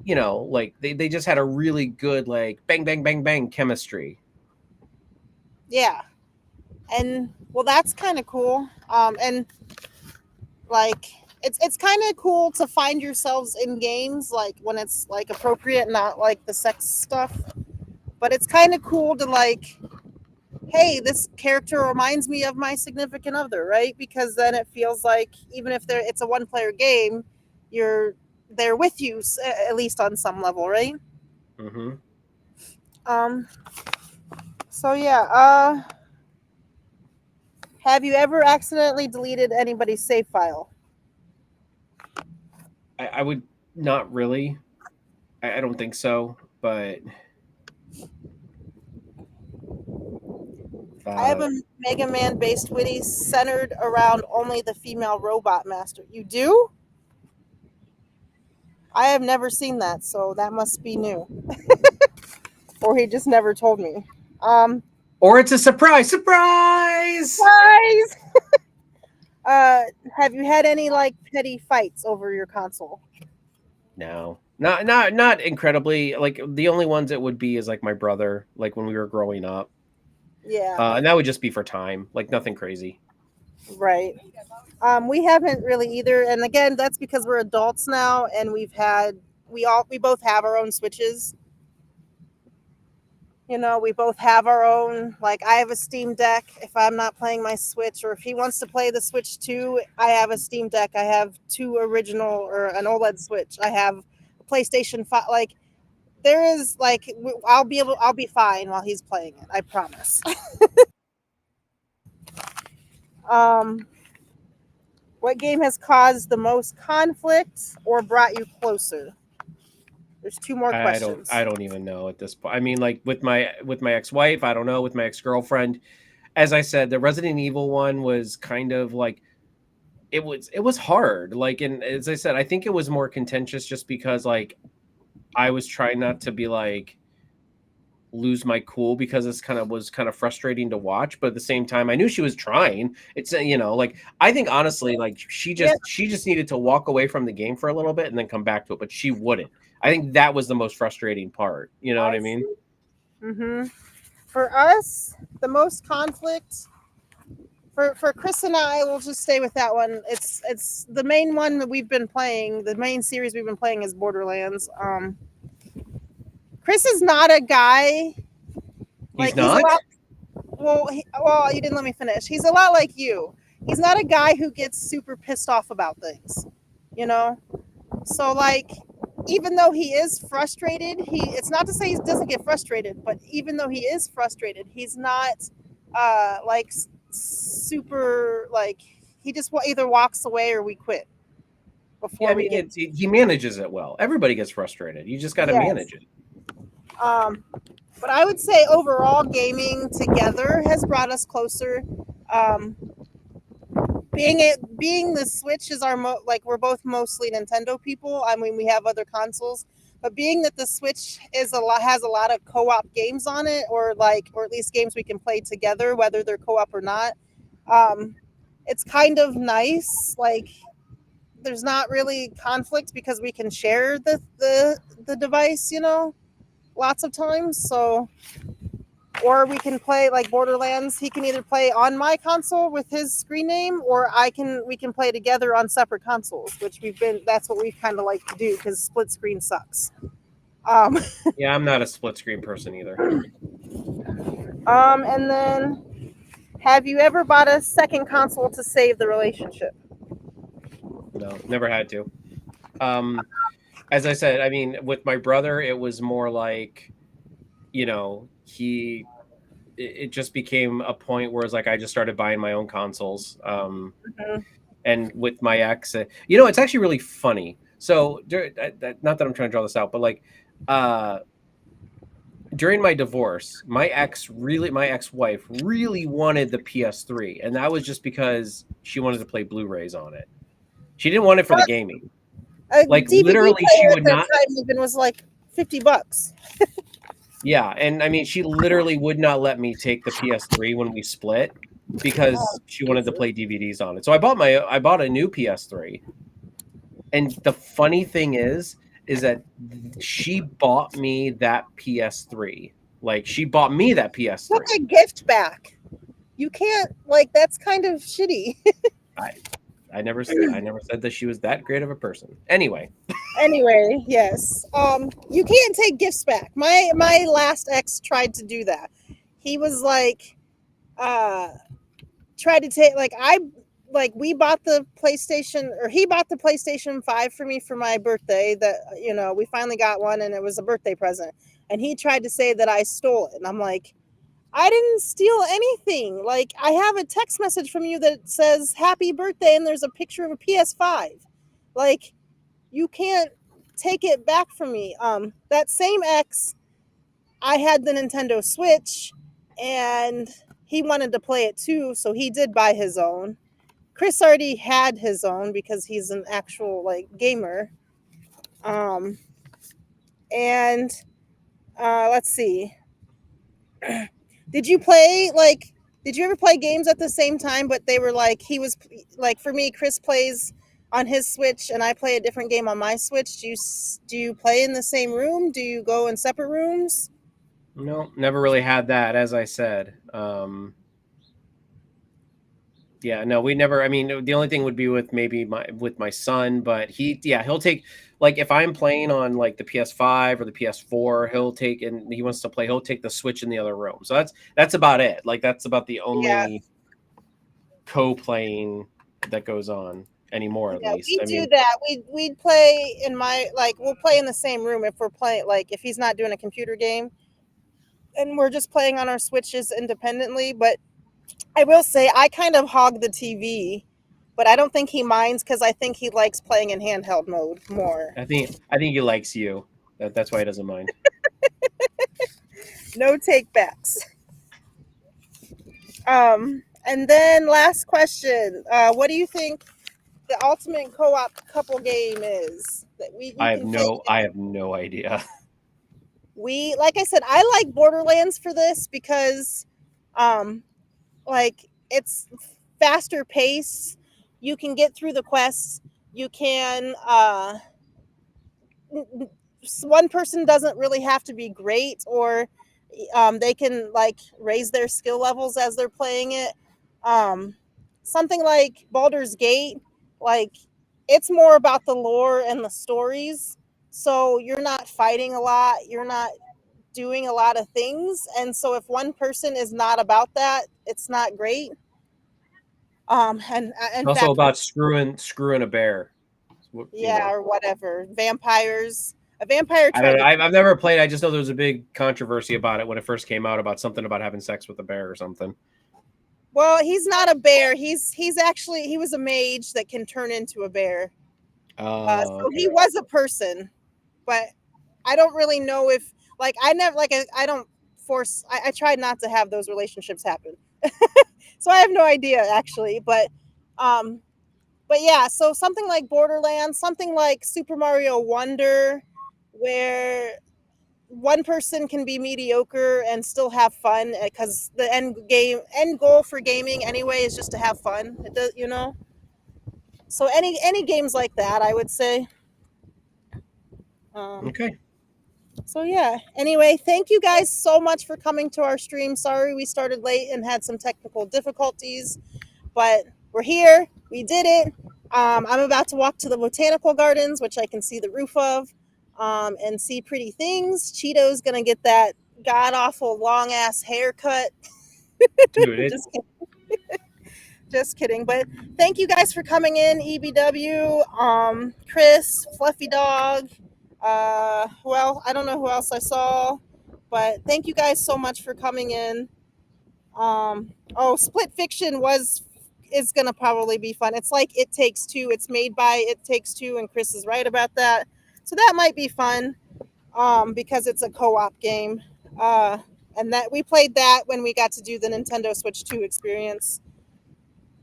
like they just had a really good like bang bang bang bang chemistry. yeah, and well, that's kind of cool. And like it's kind of cool to find yourselves in games like when it's like appropriate, not like the sex stuff. But it's kind of cool to like hey, this character reminds me of my significant other, right? Because then it feels like even if it's a one player game, you're they're with you at least on some level, right? Mm-hmm. Um. So yeah. Have you ever accidentally deleted anybody's save file? I would not really. I don't think so, but I have uh, a Mega Man based witty centered around only the female robot master. You do? I have never seen that, so that must be new. Or he just never told me. or it's a surprise. Guys, uh, have you had any like petty fights over your console? No, not incredibly. Like the only ones it would be is like my brother, like when we were growing up, Yeah. and that would just be for time, like nothing crazy. Right. We haven't really either, and again, that's because we're adults now, and we both have our own Switches. We both have our own. Like, I have a Steam Deck if I'm not playing my Switch, or if he wants to play the Switch too, I have a Steam Deck. I have two original or an OLED Switch. I have a PlayStation 5. Like, there is like I'll be fine while he's playing it. I promise. um, what game has caused the most conflict or brought you closer? There's two more questions. I don't even know at this point. I mean, like with my ex-wife, I don't know, with my ex-girlfriend. As I said, the Resident Evil one was kind of like it was hard. Like, and as I said, I think it was more contentious just because like I was trying not to be like lose my cool because it's kind of was kind of frustrating to watch, but at the same time I knew she was trying. It's like I think honestly like Yeah, she just needed to walk away from the game for a little bit and then come back to it, but she wouldn't. I think that was the most frustrating part, you know what I I mean? see. For us, the most conflict for Chris and I, we'll just stay with that one. It's the main one that we've been playing. The main series we've been playing is Borderlands. Chris is not a guy He's like he's a not. lot. Well, you didn't let me finish. He's a lot like you. He's not a guy who gets super pissed off about things, you know. So like, even though he is frustrated, it's not to say he doesn't get frustrated, but even though he is frustrated, he's not like super like he just either walks away or we quit Yeah, before I we mean get. he manages it well. Everybody gets frustrated. You just got to Yes. manage it. Um, but I would say overall gaming together has brought us closer. Um, being the Switch is like we're both mostly Nintendo people. I mean, we have other consoles, but being that the Switch has a lot of co-op games on it, or at least games we can play together, whether they're co-op or not. Um, it's kind of nice. Like, there's not really conflict because we can share the device. Lots of times. So, or we can play like Borderlands. He can either play on my console with his screen name, or we can play together on separate consoles, which that's what we kind of like to do because split screen sucks. Um, Yeah, I'm not a split screen person either. and then, have you ever bought a second console to save the relationship? No, never had to. Um, as I said, I mean, with my brother, it was more like, it just became a point where it's like I just started buying my own consoles. Mhm. And with my ex, it's actually really funny. So, not that I'm trying to draw this out, but like, uh, during my divorce, my ex-wife really wanted the PS3, and that was just because she wanted to play Blu-rays on it. She didn't want it for the gaming. A Like DVD literally, she player at would that not. time even was like $50. Yeah, and I mean, she literally would not let me take the PS3 when we split Oh, because she wanted to Jesus. play DVDs on it. So I bought a new PS3, and the funny thing is that she bought me that PS3. Like she bought me that Took PS3. a gift back. You can't, like, that's kind of shitty. I I never said that she was that great of a person. Anyway, Anyway, yes. You can't take gifts back. My last ex tried to do that. He was like, uh, tried to take we bought the PlayStation, or he bought the PlayStation 5 for me for my birthday. That we finally got one, and it was a birthday present. And he tried to say that I stole it, and I'm like, I didn't steal anything. Like, I have a text message from you that says happy birthday, and there's a picture of a PS5. Like, you can't take it back from me. That same ex, I had the Nintendo Switch, and he wanted to play it too, so he did buy his own. Chris already had his own because he's an actual like gamer. Um, and let's see. Did you play like? Did you ever play games at the same time? But they were like like for me. Chris plays on his Switch, and I play a different game on my Switch. Do you play in the same room? Do you go in separate rooms? no, never really had that. As I said, Yeah, no, we never. I mean, the only thing would be with maybe my son, but he'll take, like, if I'm playing on like the PS5 or the PS4, he'll take, and he wants to play, he'll take the Switch in the other room. So that's about it. Like that's about the Yeah, only co-playing that goes on anymore, at yeah, least. we I do mean, that. We'd play in my like we'll play in the same room if we're playing like if he's not doing a computer game and we're just playing on our switches independently. But I will say I kind of hog the TV, but I don't think he minds because I think he likes playing in handheld mode more. I think he likes you. That's why he doesn't mind. No take backs. And then last question. What do you think the ultimate co-op couple game is that we you can play I together? have no idea. We like I said, I like Borderlands for this because um like it's faster pace. You can get through the quests. You can one person doesn't really have to be great or they can like raise their skill levels as they're playing it. um, Something like Baldur's Gate, like it's more about the lore and the stories, so you're not fighting a lot, you're not doing a lot of things, and so if one person is not about that, it's not great. And It's in also fact, about screwing a bear. yeah, or whatever, vampires, a vampire I don't tried know. to I've never played. I just know there was a big controversy about it when it first came out, about something about having sex with a bear or something. Well, he's not a bear. He's actually he was a mage that can turn into a bear. Oh, So he okay. was a person, but I don't really know if like I never like I don't force. I tried not to have those relationships happen, so I have no idea actually. Um, but yeah, so something like Borderlands, something like Super Mario Wonder, where one person can be mediocre and still have fun because the end goal for gaming anyway is just to have fun. It does, you know. So any games like that, I would say. Um, Okay. so yeah. Anyway, thank you guys so much for coming to our stream. Sorry we started late and had some technical difficulties, but we're here. We did it. I'm about to walk to the botanical gardens, which I can see the roof of, and see pretty things. Cheeto's gonna get that god awful long ass haircut. Dude, it Just just kidding. But thank you guys for coming in, EBW, Chris, Fluffy Dog. Well, I don't know who else I saw, but thank you guys so much for coming in. Oh, Split Fiction was is gonna probably be fun. It's like It Takes Two. It's made by It Takes Two, and Chris is right about that. So that might be fun. Because it's a co-op game. Uh, and that we played that when we got to do the Nintendo Switch 2 experience.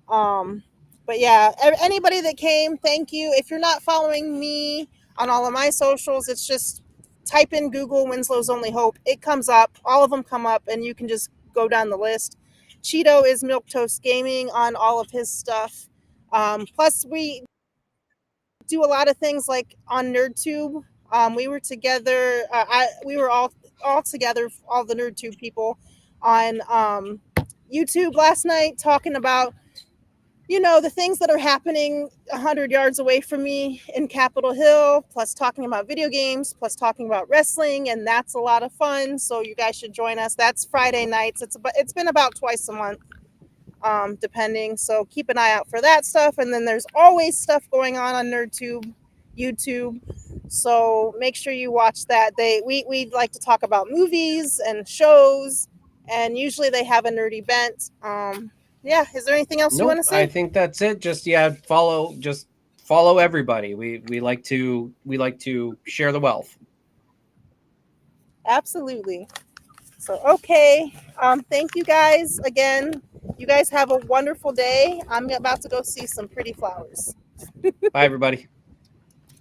Um, but yeah, anybody that came, thank you. If you're not following me on all of my socials, it's just type in Google Winslow's Only Hope. It comes up, all of them come up, and you can just go down the list. Cheeto is Milk Toast Gaming on all of his stuff. Plus, we do a lot of things like on NerdTube. We were together. We were all together, all the NerdTube people, on YouTube last night talking about the things that are happening 100 yards away from me in Capitol Hill, plus talking about video games, plus talking about wrestling, and that's a lot of fun. So you guys should join us. That's Friday nights. It's been about twice a month, depending. So keep an eye out for that stuff. And then there's always stuff going on NerdTube, YouTube. So make sure you watch that. We like to talk about movies and shows, and usually they have a nerdy bent. Yeah, is there anything else you want Nope. to I say? think that's it. Just follow everybody. We like to share the wealth. Absolutely. So, okay. Thank you guys again. You guys have a wonderful day. I'm about to go see some pretty flowers. Bye, everybody.